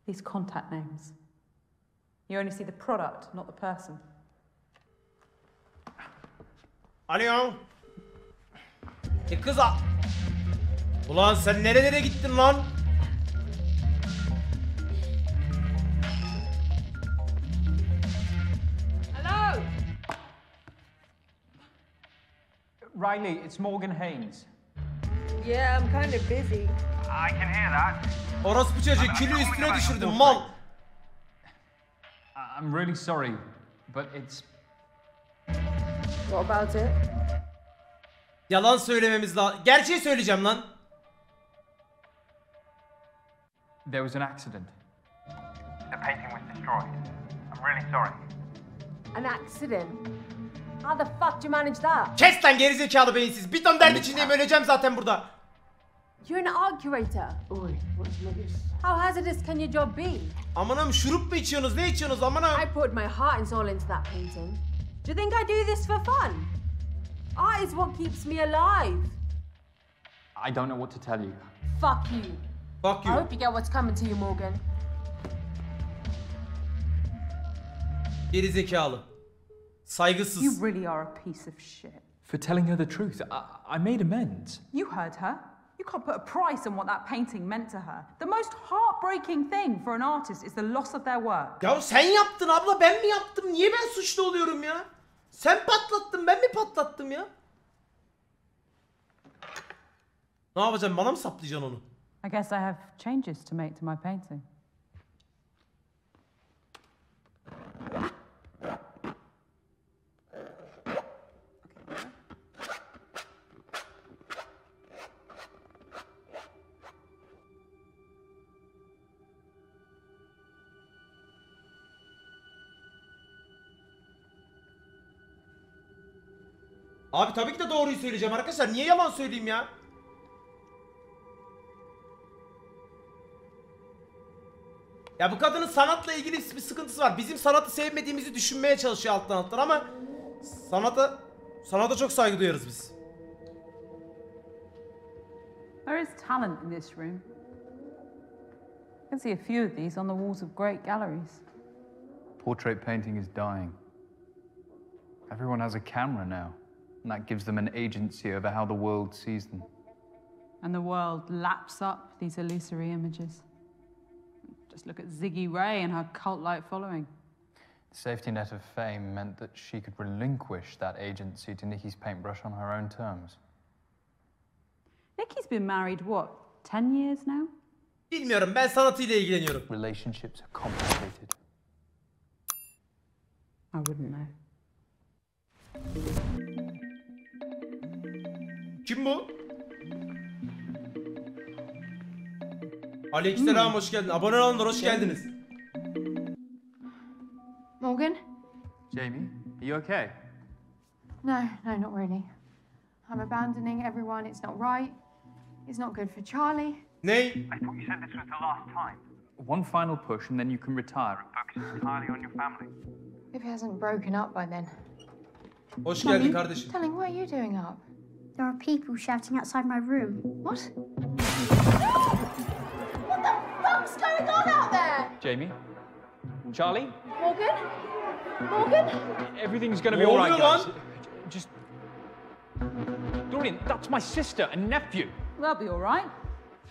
N: These contact names. You only see the product, not the person.
A: Alo. Kız Ulan sen nerelere gittin lan?
N: Hello.
D: Riley, it's Morgan Haynes.
O: Yeah, I'm kind of busy.
M: I can hear that.
A: Orospu çocuğu külü üstüne düşürdüm mal.
D: I'm really sorry, but it's...
O: What about it?
A: Yalan söylememiz lazım. Gerçeği söyleyeceğim lan.
D: There was an accident.
M: The painting was destroyed. I'm really sorry.
O: An accident? How the fuck do you manage that?
A: Kes lan gerizekalı beyinsiz. Bir ton dert içindeyim, öleceğim zaten burada.
O: You're an art curator. How hazardous can your job be?
A: Amanam şurup mu içiyorsunuz? Ne içiyorsunuz amanam?
O: I poured my heart and soul into that painting. Do you think I do this for fun? Art is what keeps me alive.
D: I don't know what to tell you.
O: Fuck you.
A: Fuck you.
O: I hope you get what's coming to you, Morgan.
A: Gerizekalı. Saygısız.
N: You really are a piece of shit.
D: For telling her the truth, I made amends.
N: You heard her. You can't put a price on what that painting meant to her. The most heartbreaking thing for an artist is the loss of their work.
A: Ya sen yaptın abla, ben mi yaptım? Niye ben suçlu oluyorum ya? Sen patlattın, ben mi patlattım ya? Ne yapacağım? Bana mı saplayacaksın onu?
N: I guess I have changes to make to my painting.
A: Abi tabii ki de doğruyu söyleyeceğim arkadaşlar. Niye yalan söyleyeyim ya? Ya bu kadının sanatla ilgili bir sıkıntısı var. Bizim sanatı sevmediğimizi düşünmeye çalışıyor alttan ama sanata çok saygı duyarız biz.
N: There is talent in this room. I can see a few of these on the walls of great galleries.
D: Portrait painting is dying. Everyone has a camera now, and that gives them an agency over how the world sees them.
N: And the world laps up these illusory images. Just look at Ziggy Ray and her cult-like following.
D: The safety net of fame meant that she could relinquish that agency to Nikki's paintbrush on her own terms.
N: Nikki's been married, what, 10 years now?
A: Bilmiyorum, ben sanatıyla ilgileniyorum.
D: Relationships are complicated.
N: I wouldn't know.
A: Kim bu? Aleykümselam, hoş geldin. Abone olanlar hoş geldiniz.
L: Morgan?
D: Jamie, are you okay?
L: No, not really. I'm abandoning everyone. It's not right. It's not good for Charlie.
A: Ney?
M: I thought you said this was the last time.
D: One final push and then you can retire.
M: Focus entirely on your family.
L: If he hasn't broken up by then.
A: Hoş geldin kardeşim.
L: Darling, what are you doing up?
K: There are people shouting outside my room.
L: What? What the fuck's going on out there?
H: Jamie? Charlie?
L: Morgan?
H: Everything's gonna be
A: Ne
H: alright,
A: oluyor
H: guys.
A: lan?
H: Just... Dorian, that's my sister and nephew.
N: They'll be all right.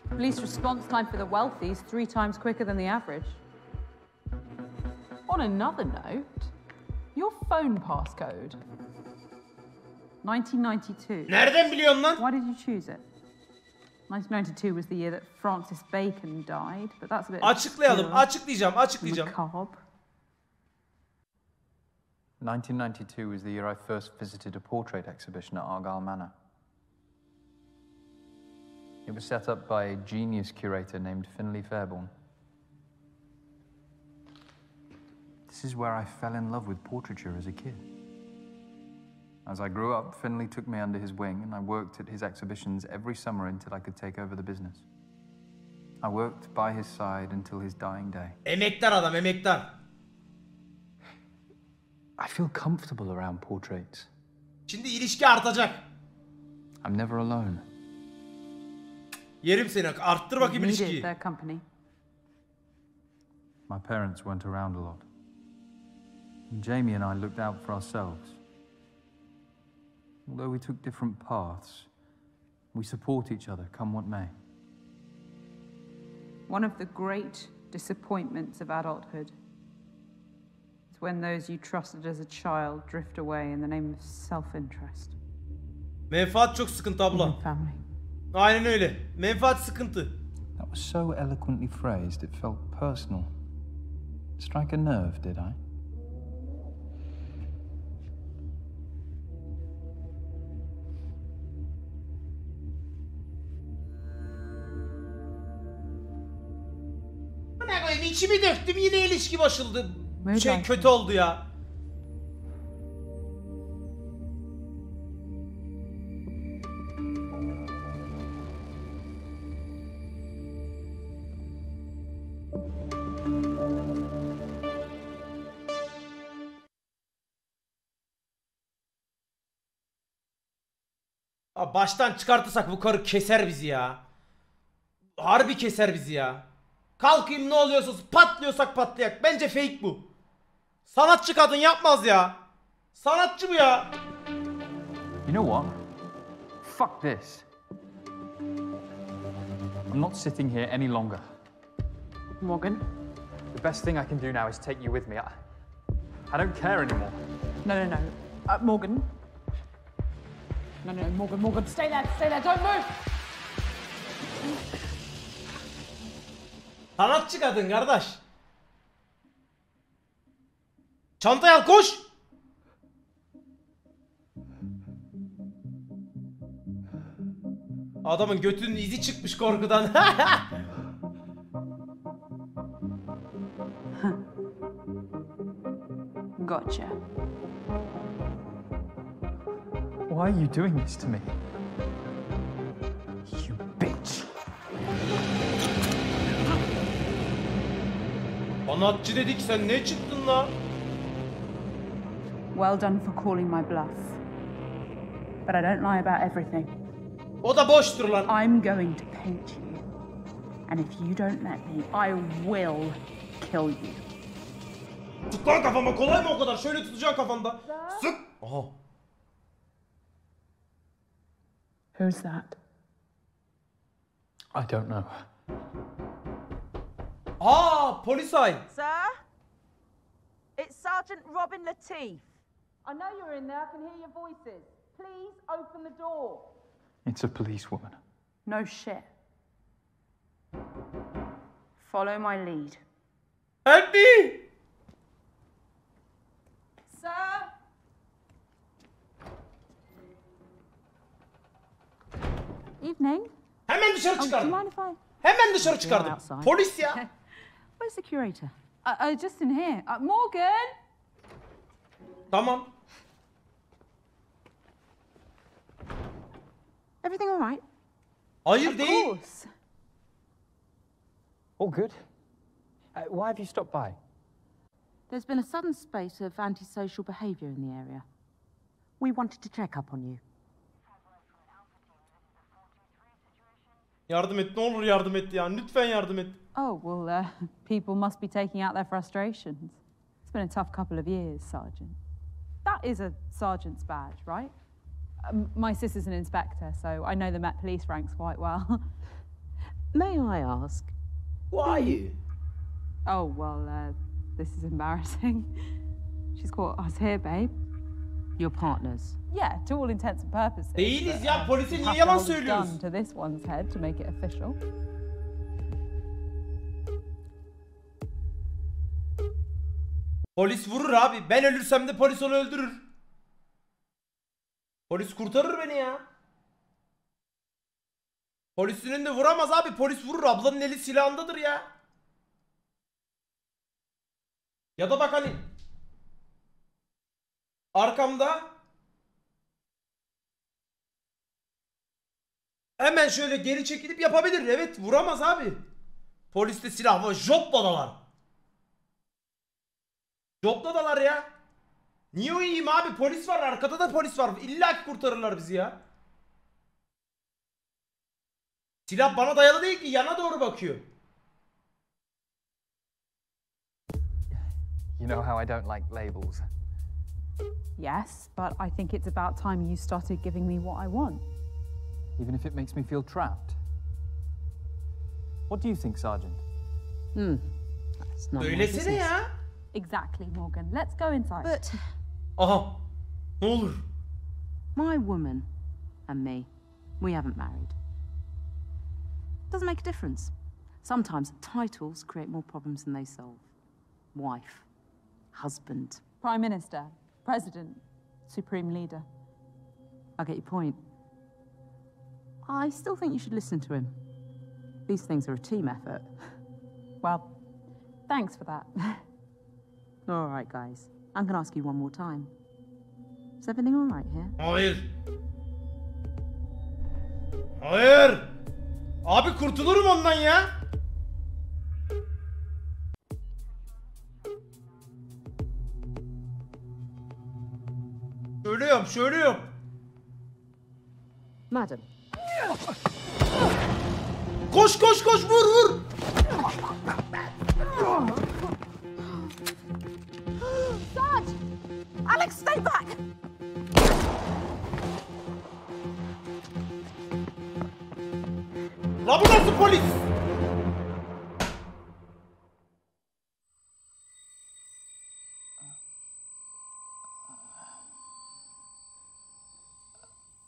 N: Police response time for the wealthy is 3 times quicker than the average. On another note, your phone passcode. 1992.
A: Nereden biliyorsun lan?
N: Why did you choose it? 1992 was the year that Francis Bacon died, but that's a bit
A: Açıklayalım.
N: obscure.
A: Açıklayacağım.
N: Macabre.
B: 1992 was the year I first visited a portrait exhibition at Argyle Manor. It was set up by a genius curator named Finlay Fairborn. This is where I fell in love with portraiture as a kid. As I grew up, Finlay took me under his wing and I worked at his exhibitions every summer until I could take over the business. I worked by his side until his dying day.
A: Emektar adam, emektar.
B: I feel comfortable around portraits.
A: Şimdi ilişki artacak.
B: I'm never alone.
A: Yerim seni. Arttır bakayım ilişkiyi.
N: Their company.
B: My parents weren't around a lot. Jamie and I looked out for ourselves. Although we took different paths, we support each other, come what may.
N: One of the great disappointments of adulthood is when those you trusted as a child drift away in the name of self-interest.
A: Menfaat çok sıkıntı abla.
N: Family.
A: Aynen öyle. Menfaat sıkıntı.
B: That was so eloquently phrased, it felt personal. Strike a nerve, did I?
A: Ne koyayım, içimi döktüm, yine ilişki başladı. Kötü oldu ya. Abi baştan çıkartırsak bu karı keser bizi ya. Harbi keser bizi ya. Kalkayım ne oluyorsa patlıyorsak patlayak. Bence fake bu. Sanatçı kadın yapmaz ya. Sanatçı bu ya.
B: You know what? Fuck this. I'm not sitting here any longer.
N: Morgan?
H: The best thing I can do now is take you with me. I don't care anymore.
N: No. Morgan. No, Morgan, stay there, don't move!
A: Sanatçı kadın kardeş. Çantayı al, koş! Adamın götünün izi çıkmış korkudan.
N: Gotcha.
B: Why are you doing this to me? You bitch.
A: Sanatçı dedik, sen ne çıktın la?
N: Well done for calling my bluff. But I don't lie about everything.
A: O da boştur lan.
N: I'm going to paint you. And if you don't let me, I will kill you.
A: Tut lan kafama, kolay mı o kadar? Şöyle tutacaksın kafanda. Sık. Aha.
N: Who's that?
B: I don't know.
A: Aa, polis ay.
P: Sir? It's Sergeant Robin Latif. I know you're in there. I can hear your voices. Please open the door.
B: It's a policewoman.
N: No shit. Follow my lead.
A: Help me!
P: Sir?
N: Evening.
A: Hemen dışarı
N: Oh, do
A: çıkardım.
N: you mind if I...
A: Hemen dışarı çıkardım.
N: Outside.
A: Polis ya.
N: Where's the curator? Just in here. Morgan!
A: Tamam.
N: Everything all right?
A: Hayır değil.
Q: All good. Why have you stopped by?
J: There's been a sudden spate of antisocial behaviour in the area. We wanted to check up on you.
A: Yardım et, ne olur yardım et ya. Lütfen yardım et.
N: Oh, well, people must be taking out their frustrations. It's been a tough couple of years, Sergeant. That is a sergeant's badge, right? My sister's an inspector, so I know the Met Police ranks quite well.
J: May I ask?
A: Why?
N: Oh, well, this is embarrassing. She's caught us here, babe.
J: Your partners?
N: Yeah, to all intents and purposes.
A: Değiliz ya, polise niye yalan söylüyoruz?
N: Done to this one's head to make it official.
A: Polis vurur abi. Ben ölürsem de polis onu öldürür. Polis kurtarır beni ya. Polisin de vuramaz abi. Polis vurur. Ablanın eli silahındadır ya. Ya da bak hani. Arkamda. Hemen şöyle geri çekilip yapabilir. Evet, vuramaz abi. Poliste silah var. Jopladalar. Jopladalar ya. Niye uyuyayım abi? Polis var. Arkada da polis var. İlla ki kurtarırlar bizi ya. Silah bana dayalı değil ki. Yana doğru bakıyor.
Q: You know how I don't like labels.
N: Yes, but I think it's about time you started giving me what I want.
Q: Even if it makes me feel trapped. What do you think, Sergeant?
J: That's not my
A: Öylesine
J: business.
A: ya.
N: Exactly, Morgan. Let's go inside.
J: But
A: Aha. Ne olur.
J: my woman and me, we haven't married. Doesn't make a difference. Sometimes titles create more problems than they solve. Wife, husband.
N: Prime Minister, President, Supreme Leader.
J: I get your point. I still think you should listen to him. These things are a team effort.
N: Well, thanks for that.
J: All right, guys. I'm going to ask you one more time. Is everything all right here?
A: Hayır. Hayır. Abi kurtulurum ondan ya. Söylüyorum.
J: Madam.
A: Koş vur.
O: Sarge! Alex, stay back!
A: La bu nasıl polis?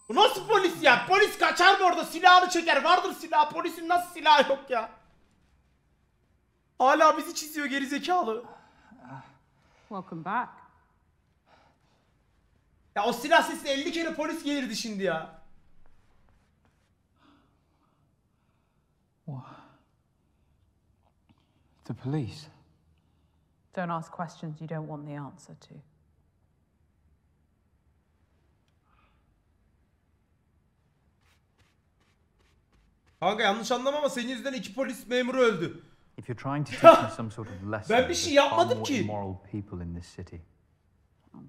A: Bu nasıl polis ya? Polis kaçar mı orada? Silahını çeker. Vardır silah. Polisin nasıl silahı yok ya? Hala bizi çiziyor gerizekalı.
N: Welcome back.
A: Ya o silah sesle 50 kere polis gelirdi şimdi ya.
Q: The police.
N: Don't ask questions you don't want the answer to.
A: Kanka yanlış anlama ama senin yüzünden 2 polis memuru öldü.
B: If you're trying to teach me some sort of lesson,
A: Ben bir şey
B: there's far
A: yapmadım
B: more
A: ki.
B: immoral people in this city.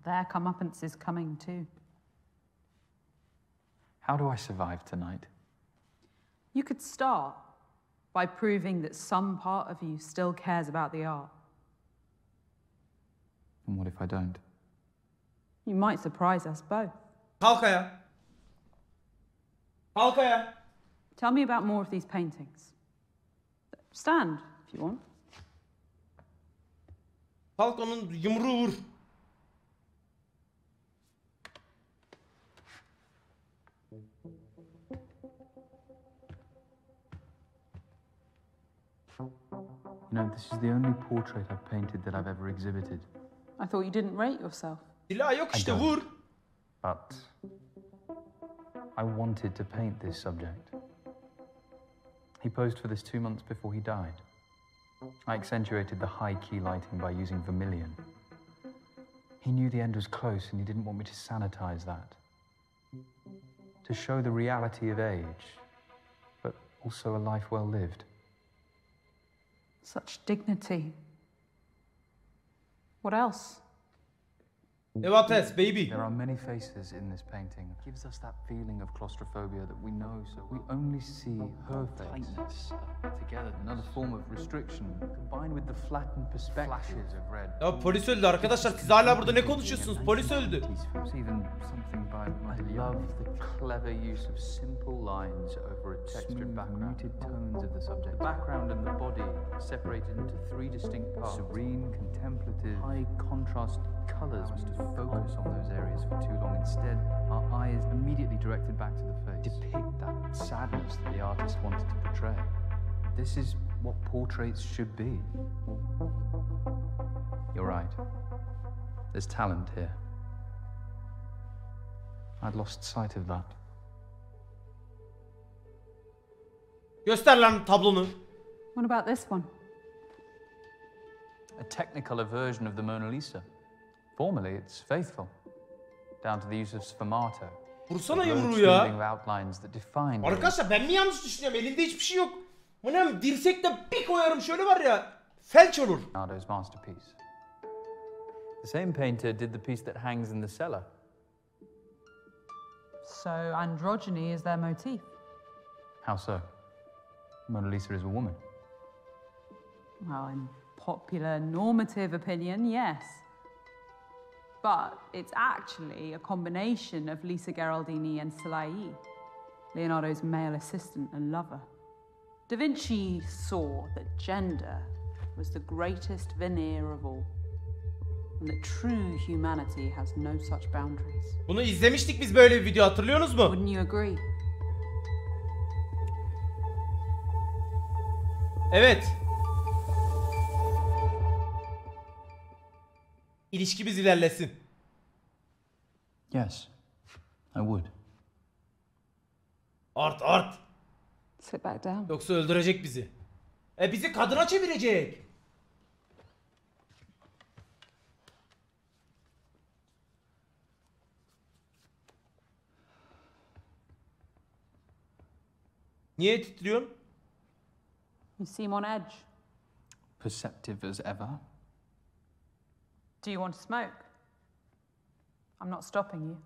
N: Their comeuppance is coming too.
B: How do I survive tonight?
N: You could start by proving that some part of you still cares about the art.
B: And what if I don't?
N: You might surprise us both.
A: Kalk ayağa. Kalk ayağa.
N: Tell me about more of these paintings. Stand, if you want.
A: Kalk onun yumruğu vur.
B: You know, this is the only portrait I've painted that I've ever exhibited.
N: I thought you didn't rate yourself.
A: Silah yok işte
B: I don't.
A: vur.
B: But I wanted to paint this subject. He posed for this 2 months before he died. I accentuated the high key lighting by using vermilion. He knew the end was close and he didn't want me to sanitize that.
D: to show the reality of age, but also a life well lived.
N: Such dignity. What else?
A: What else, baby?
D: There are many faces in this painting. It gives us that feeling of claustrophobia that we know, so we only see her face. Tightness together, another form of restriction, combined with the flattened perspectives of red.
A: Ya polis öldü arkadaşlar. Siz hala burada ne konuşuyorsunuz? Polis öldü.
D: Even something by I love the clever use of simple lines over a textured background. Muted tones of the subject. The background and the body separated into three distinct parts. Serene, contemplative, high contrast colors to focus on those areas for too long. Instead, our eyes immediately directed back to the face. Depict that sadness that the artist wanted to portray. This is what portraits should be. You're right. There's talent here. I'd lost sight of that.
A: Göster lan tablonu.
N: What about this one?
D: A technicolor version of the Mona Lisa. Formally, it's faithful, down to the use of sfumato.
A: Vursana yumruğu ya.
D: Outlines that define.
A: Arkadaşlar ben mi yanlış düşünüyorum? Elinde hiçbir şey yok. Bu ne? Dirsekte bir koyarım şöyle var ya. Felç olur.
D: Leonardo's masterpiece. The same painter did the piece that hangs in the cellar.
N: So androgyny is their motif.
D: How so? Mona Lisa is a woman.
N: Well, in popular normative opinion, yes. But it's actually a combination of Lisa Gherardini and Soleil, Leonardo's male assistant and lover. Da Vinci saw that gender was the greatest veneer of all, and that true humanity has no such boundaries.
A: Bunu izlemiştik biz böyle bir video, hatırlıyorsunuz mu?
N: Wouldn't you agree?
A: Evet. İlişkimiz ilerlesin.
D: Yes, I would.
A: Art.
N: Sit back down.
A: Yoksa öldürecek bizi. Bizi kadına çevirecek. Niye titriyorsun?
N: You seem on edge.
D: Perceptive as ever.
N: Do you want to smoke? I'm not stopping you.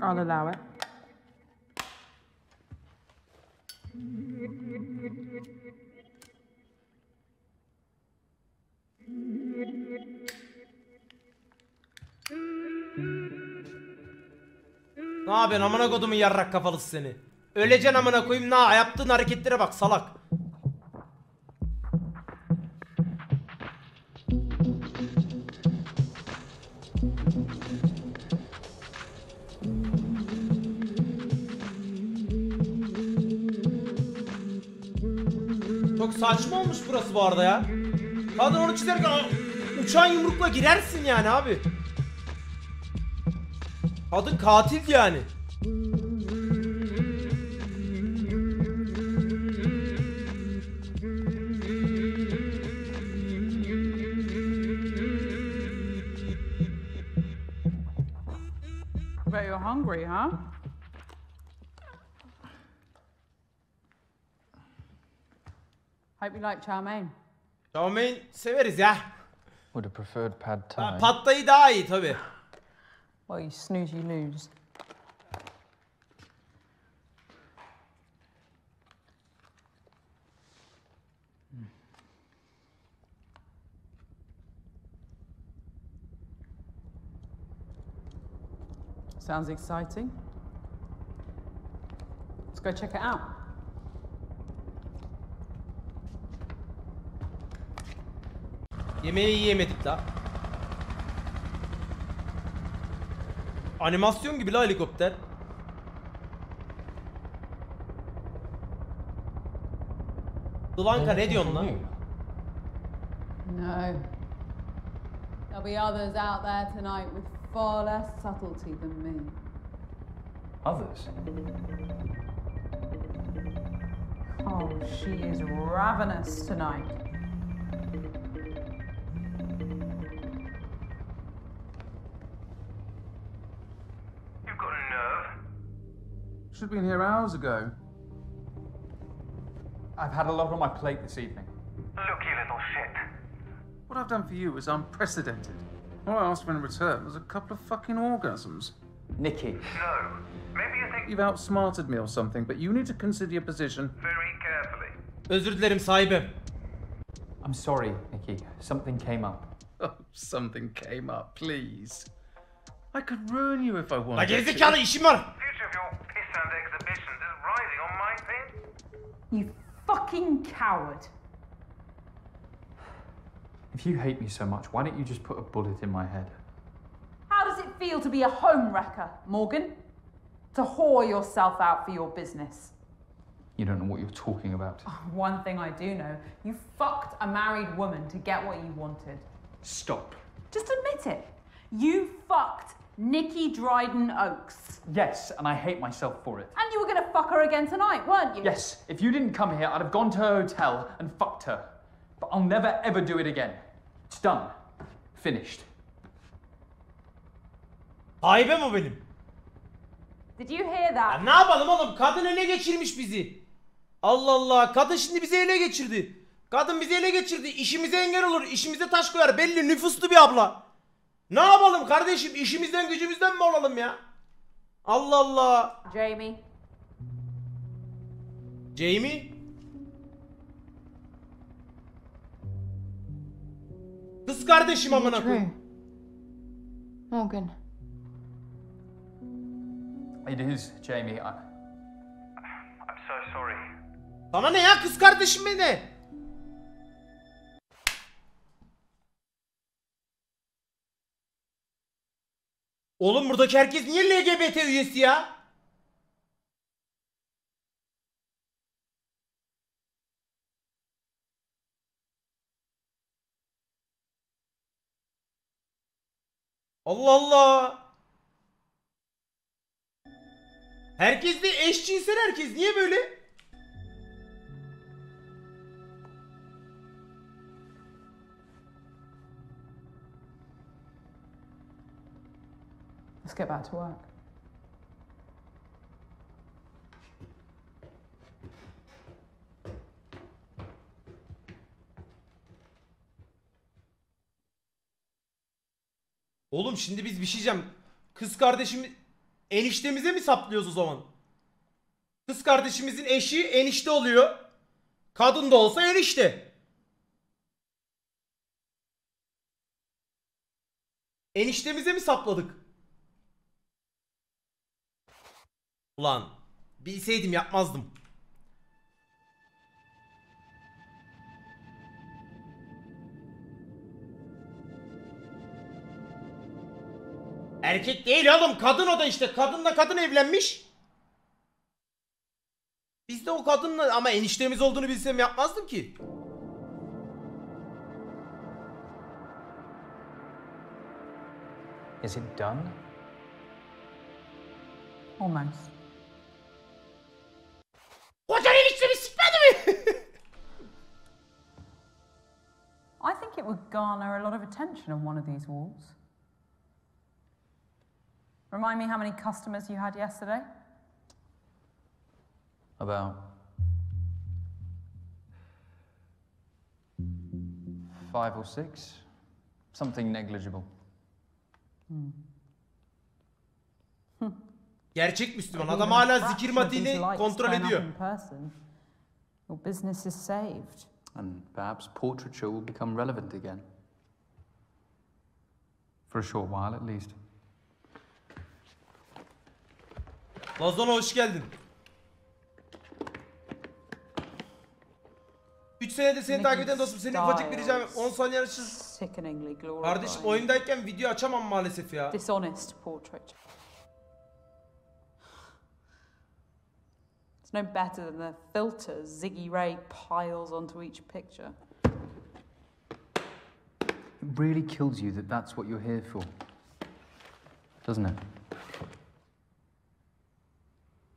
N: I'll allow it.
A: Ne yapıyorsun amına kodumun yarrak kafalısı seni. Öleceksin amına koyayım, na yaptığın hareketlere bak salak. Çok saçma olmuş burası bu arada ya. Kadın onu çizerken uçan yumrukla girersin yani abi. Kadın katil yani.
N: Bet you're hungry, huh? Hope you like chow mein.
A: Chow mein severiz ya.
D: Would have preferred pad thai.
A: Pad thai daha iyi tabii.
N: Well, you snooze, you lose. Sounds exciting. Let's go check it out.
A: Yemeği yiyemedik la. Animasyon gibi la helikopter. Blanka ne diyorsun lan?
N: No. There'll be others out there tonight with far less subtlety than me.
D: Others?
N: Oh, she is ravenous tonight.
M: You've got a nerve.
E: Should have been here hours ago.
D: I've had a lot on my plate this evening.
M: Look, you little shit.
E: What I've done for you is unprecedented. All I asked for in return was a couple of fucking orgasms.
D: Nikki.
M: No. Maybe you think
E: You've outsmarted me or something, but you need to consider your position
M: very carefully.
A: Özür dilerim sahibim.
D: I'm sorry, Nikki. Something came up.
E: Oh, something came up, please. I could ruin you if I
A: La
E: wanted
A: gerizekalı işim var.
M: Future of your pissant exhibitions is riding on my pin.
N: You fucking coward.
D: If you hate me so much, why don't you just put a bullet in my head?
N: How does it feel to be a home wrecker, Morgan? To whore yourself out for your business?
D: You don't know what you're talking about.
N: One thing I do know, you fucked a married woman to get what you wanted.
D: Stop.
N: Just admit it. You fucked Nikki Dryden Oakes.
D: Yes, and I hate myself for it.
N: And you were gonna fuck her again tonight, weren't you?
D: Yes, if you didn't come here, I'd have gone to her hotel and fucked her. But I'll never ever do it again. It's done. Finished.
A: Sahibim o benim.
N: Did you hear that?
A: Ya ne yapalım oğlum? Kadın ele geçirmiş bizi. Allah Allah. Kadın şimdi bizi ele geçirdi. Kadın bizi ele geçirdi. İşimize engel olur. İşimize taş koyar. Belli nüfuslu bir abla. Ne yapalım kardeşim? İşimizden gücümüzden mi olalım ya? Allah Allah.
N: Jamie.
A: Jamie? Kız kardeşim amına koyayım.
L: Morgan.
D: It is, Jamie.
M: I'm so sorry.
A: Sana ne ya kız kardeşim mi ne? Oğlum buradaki herkes niye LGBT üyesi ya? Allah Allah. Herkes de eşcinsel herkes. Niye böyle?
N: Let's get back to work.
A: Oğlum şimdi biz bir şey diyeceğim. Kız kardeşimi eniştemize mi saplıyoruz o zaman? Kız kardeşimizin eşi enişte oluyor. Kadın da olsa enişte. Eniştemize mi sapladık? Ulan bilseydim yapmazdım. Erkek değil oğlum, kadın o da işte. Kadınla kadın evlenmiş. Biz de o kadınla ama eniştemiz olduğunu bilsem yapmazdım ki.
B: Is it done?
N: Almost.
A: Kocan eniştemi sikmedi mi?
N: I think it would garner a lot of attention on one of these walls. Remind me how many customers you had yesterday?
B: About 5 or 6. Something negligible.
A: Gerçek Müslüman. Adam hala zikir matiğini kontrol ediyor.
N: Your business is saved.
B: And perhaps portraiture will become relevant again.
D: For a short while, at least.
A: Lazona hoş geldin. 3 senedir seni takip eden dostum. Senin ufacık bir ricam. 10 saniye arasız. Kardeşim oyundayken video açamam maalesef ya.
N: Dishonest portrait. It's no better than the filters Ziggy Ray piles onto each picture.
B: It really kills you that that's what you're here for, doesn't it?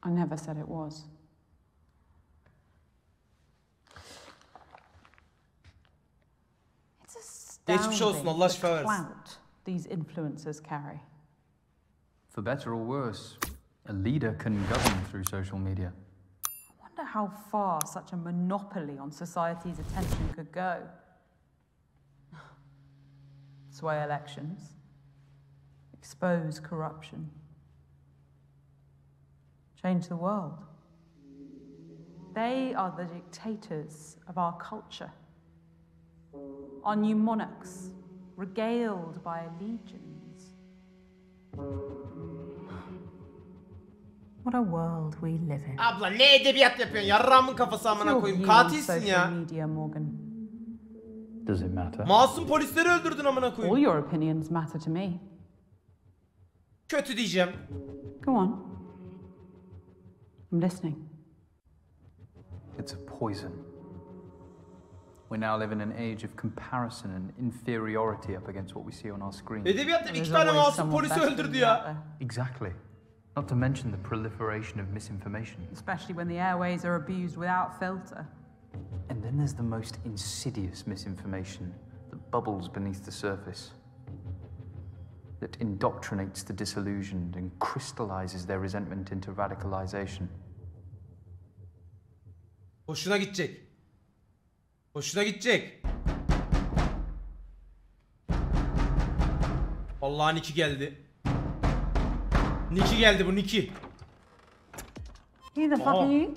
N: I never said it was.
A: Geçmiş olsun, Allah şifa
N: the
A: versin.
N: clout these influencers carry.
B: For better or worse, a leader can govern through social media.
N: I wonder how far such a monopoly on society's attention could go. Sway elections, expose corruption, change the world. They are the dictators of our culture. Our new monarchs, regaled by legions. What a world we live in.
A: Abla ne edebiyat yapıyorsun? Yarrağımın kafası amına koyayım. Katilsin ya.
N: Media, Morgan.
B: Does it matter?
A: Masum polisleri öldürdün amına koyayım.
N: All your opinions matter to me.
A: Kötü diyeceğim.
N: Go on. I'm listening.
B: It's a poison. We now live in an age of comparison and inferiority up against what we see on our screens.
A: Edebiyatta 2 tane masum polisi öldürdü ya.
B: Exactly. Not to mention the proliferation of misinformation.
N: Especially when the airways are abused without filter.
B: And then there's the most insidious misinformation that bubbles beneath the surface. That indoctrinates the disillusioned and crystallizes their resentment into radicalization.
A: Hoşuna gidecek. Hoşuna gidecek. Allah'ın Nick'i geldi. Nick'i geldi bu Nick'i.
L: Who the fuck are you?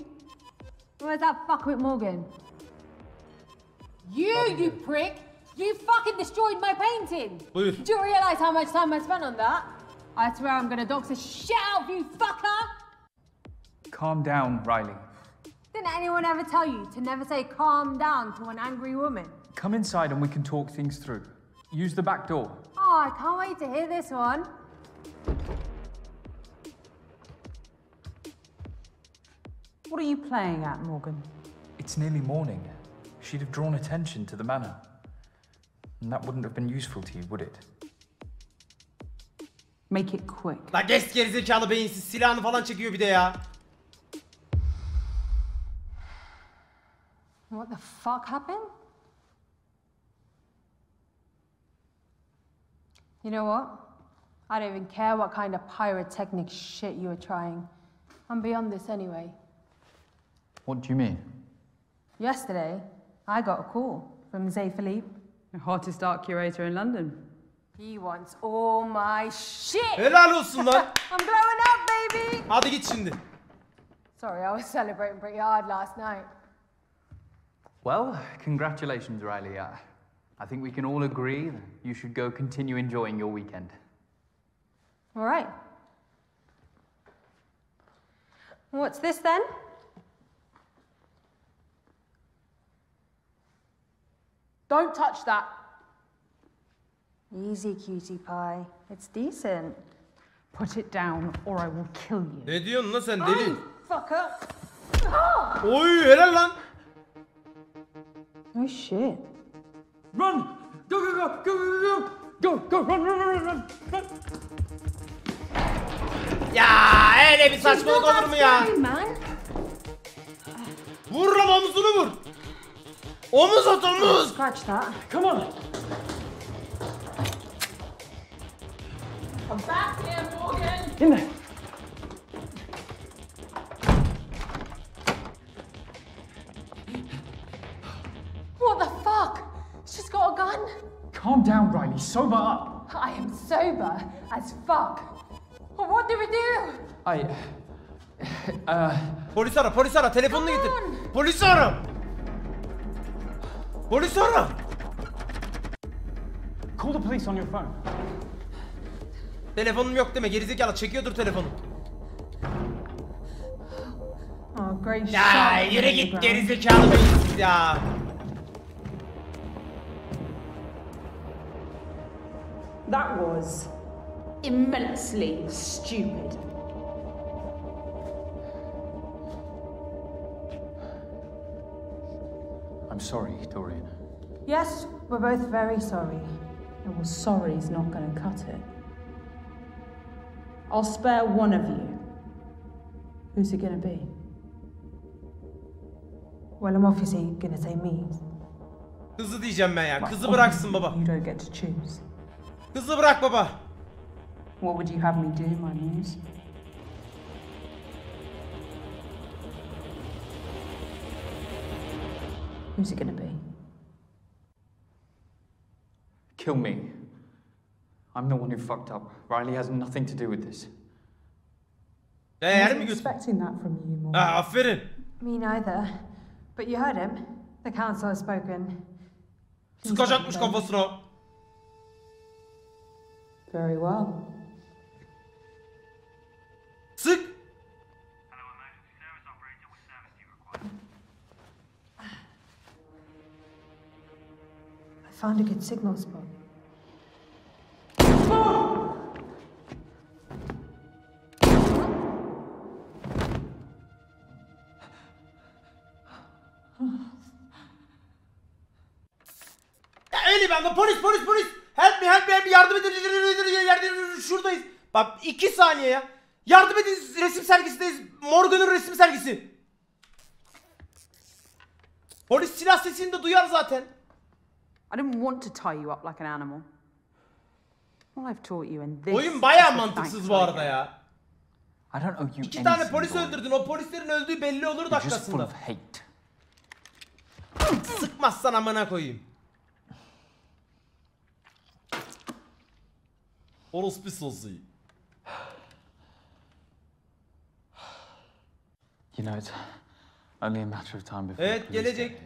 L: Where's that fuck with Morgan? You prick! You fucking destroyed my painting!
A: Buyur.
L: Do you realise how much time I spent on that? I swear I'm gonna dox the shit out of you, fucker!
B: Calm down, Riley.
L: Didn't anyone ever tell you to never say calm down to an angry woman?
B: Come inside and we can talk things through. Use the back door.
L: Oh, I can't wait to hear this one.
N: What are you playing at, Morgan?
Q: It's nearly morning. She'd have drawn attention to the manor. And that wouldn't have been useful to you, would it?
N: Make it quick.
A: La geç gerizekalı beyinsiz, silahını falan çekiyor bir de ya.
L: What the fuck happened? You know what? I don't even care what kind of pyrotechnic shit you were trying. I'm beyond this anyway.
B: What do you mean?
L: Yesterday, I got a call from Zé Philippe.
N: The hottest art curator in London.
L: He wants all my shit!
A: Helal olsun lan.
L: I'm blowing up, baby!
A: Hadi git şimdi.
L: Sorry, I was celebrating pretty hard last night.
B: Well, congratulations, Riley. I think we can all agree that you should go continue enjoying your weekend.
L: All right. What's this then? Don't touch that. Easy, cutie pie. It's decent.
N: Put it down or I will kill you.
A: Ne diyorsun lan sen deli?
L: Hey, fucker.
A: Oy helal lan.
L: Oh shit.
Q: Run! Go, go, go, go, go, go! Go, go, run, run, run, run, run!
A: Ya öyle bir saçmalık olur mu ya? Vur lan omuzunu vur. Omuz at omuz.
L: Scratch that.
Q: Come on!
L: I'm back here, Morgan.
Q: In there!
L: What the fuck? She's got a gun?
Q: Calm down, Riley. Sober up.
L: I am sober as fuck. What do we do?
A: Polis ara, polis ara. Telefonunu getir. Polis ara. Polis ara.
Q: Call the police on your phone.
A: Telefonum yok deme. Gerizekalı çekiyordur telefonu.
L: Oh, great
A: Ya
L: shot.
A: yürü git gerizekalı beyinsiz ya.
N: That was immensely stupid.
B: I'm sorry, Dorian.
L: Yes, we're both very sorry.
N: Well, sorry's not going to cut it. I'll spare one of you. Who's it going to be?
L: Well, I'm obviously gonna say me.
A: Kızı diyeceğim ben ya. Kızı bıraksın baba.
N: You don't get to choose.
A: Kızı bırak baba.
N: What would you have me do, my muse? Who's it gonna be?
Q: Kill me. I'm the one who fucked up. Riley has nothing to do with this.
N: I wasn't expecting that from you, Morgan.
A: Aferin.
O: Me neither. But you heard him. The council has spoken.
A: Sıkacakmış kafasına.
N: Very well.
A: Sık.
O: I found a good signal spot.
A: Ya öyle ben de polis. Help me yardım edin. Şuradayız. Bak 2 saniye ya. Yardım edin, resim sergisindeyiz. Morgan'ın resim sergisi. Polis silah sesini de duyar zaten.
N: I didn't want to tie you up like an animal. All I've taught you in this.
A: Oyun bayağı mantıksız bu arada ya.
Q: I don't owe you
A: 2 tane polis öldürdün. O polislerin öldüğü belli olur dakikasında. Sıkmazsan amına koyayım. Orospu sözü.
Q: You know, it's only a matter of time before.
A: Evet gelecek.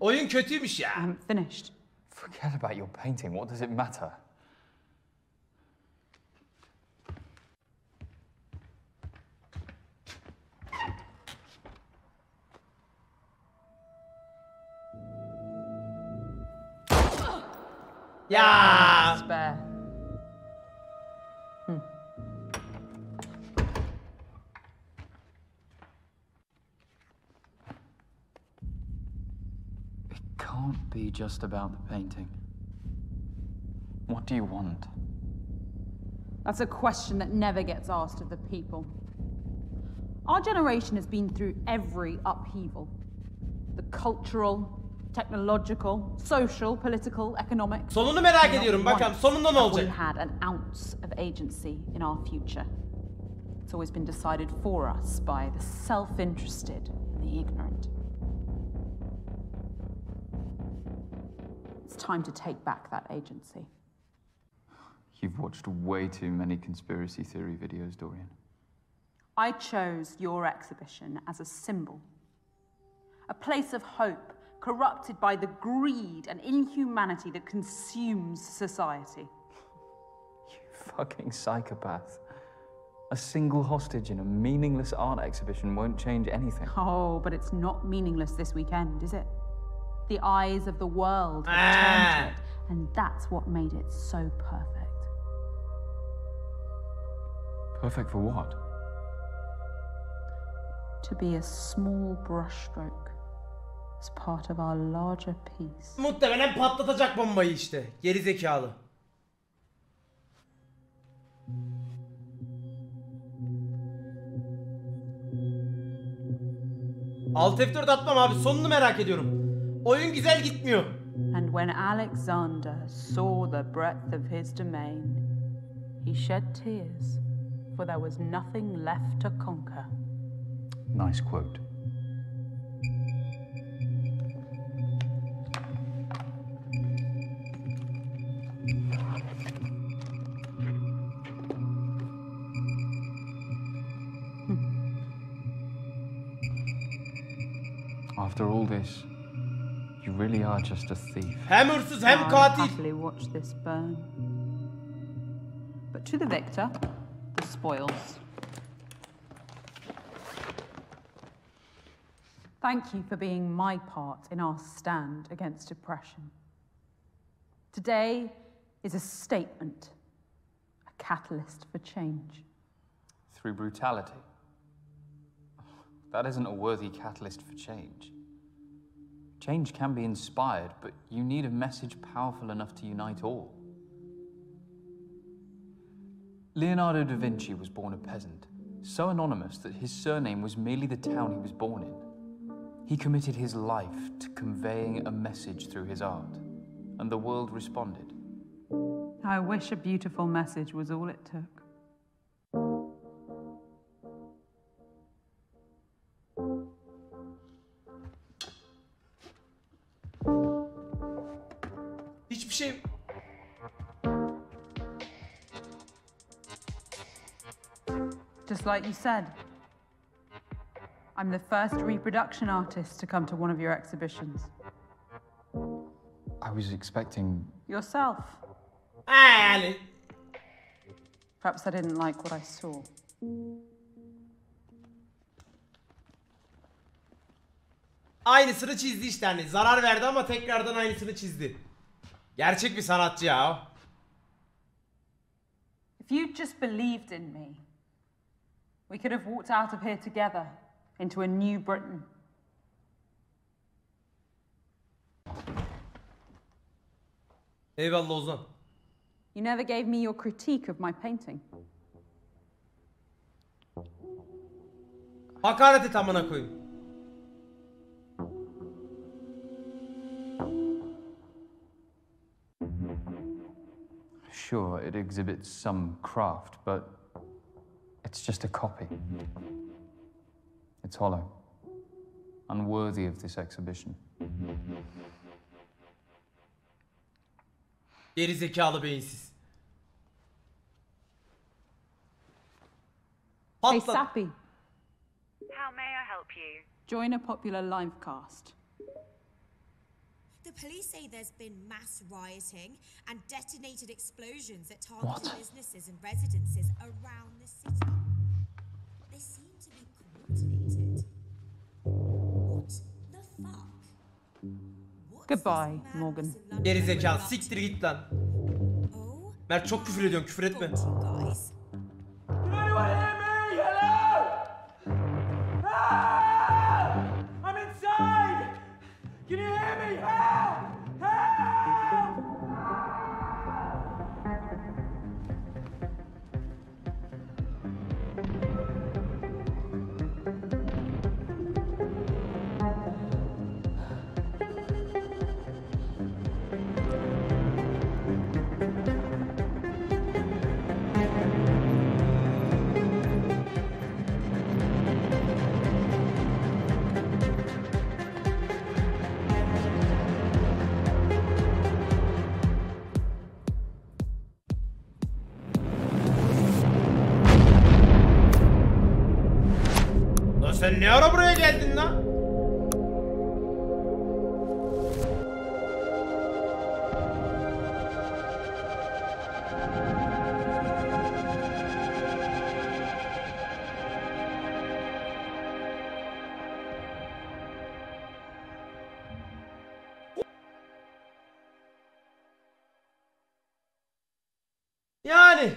A: Oyun kötüymüş ya.
N: I'm finished.
Q: Forget about your painting. What does it matter?
A: Ya.
N: Spare.
B: Can't be just about the painting. What do you want?
N: That's a question that never gets asked of the people. Our generation has been through every upheaval. The cultural, technological, social, political, economic.
A: Sonunu merak ediyorum. Bakalım sonunda ne olacak?
N: We had an ounce of agency in our future. It's always been decided for us by the self-interested and the ignorant. It's time to take back that agency.
B: You've watched way too many conspiracy theory videos, Dorian.
N: I chose your exhibition as a symbol. A place of hope, corrupted by the greed and inhumanity that consumes society.
B: You fucking psychopath. A single hostage in a meaningless art exhibition won't change anything.
N: Oh, but it's not meaningless this weekend, is it? The eyes of the world have turned to it, and that's what made it so perfect.
B: Perfect for what?
N: To be a small brushstroke as part of our larger piece.
A: Muhtemelen patlatacak bombayı işte. Geri zekalı. Alt F4 atmam abi. Sonunu merak ediyorum. Oyun güzel gitmiyor.
N: And when Alexander saw the breadth of his domain, he shed tears, for there was nothing left to conquer.
B: Nice quote. After all this, you really are just a thief.
A: Hem hırsız hem
N: I'll
A: katil.
N: happily watch this burn. But to the victor, the spoils. Thank you for being my part in our stand against oppression. Today is a statement, a catalyst for change.
B: Through brutality. That isn't a worthy catalyst for change. Change can be inspired, but you need a message powerful enough to unite all. Leonardo Da Vinci was born a peasant, so anonymous that his surname was merely the town he was born in. He committed his life to conveying a message through his art, and the world responded.
N: I wish a beautiful message was all it took.
A: Hiçbir şey...
N: Just like you said, I'm the first reproduction artist to come to one of your exhibitions.
B: I was expecting...
N: Yourself.
A: Yani.
N: Perhaps I didn't like what I saw.
A: Aynısını çizdi işte hani. Zarar verdi ama tekrardan aynısını çizdi. Gerçek bir sanatçı ya.
N: If you'd just believed in me, we could have walked out of here together into a new Britain.
A: Eyvallah Ozan.
N: You never gave me your critique of my painting.
A: Hakaret et amına koyayım.
B: Sure, it exhibits some craft, but it's just a copy. It's hollow, unworthy of this exhibition.
A: Geri zekalı beyinsiz.
N: Hey, Sappy.
F: How may I help you?
N: Join a popular live cast.
R: The police say there's been mass rioting and detonated explosions at targeted businesses and residences around the city. They seem to be coordinated. What the fuck?
N: Goodbye, Morgan.
A: Geri zekalı siktir git lan. Mert çok küfür ediyorsun, küfür etme.
G: I'm inside! Can you hear me? Help! Help!
A: Lan sen ne ara buraya geldin lan? Yani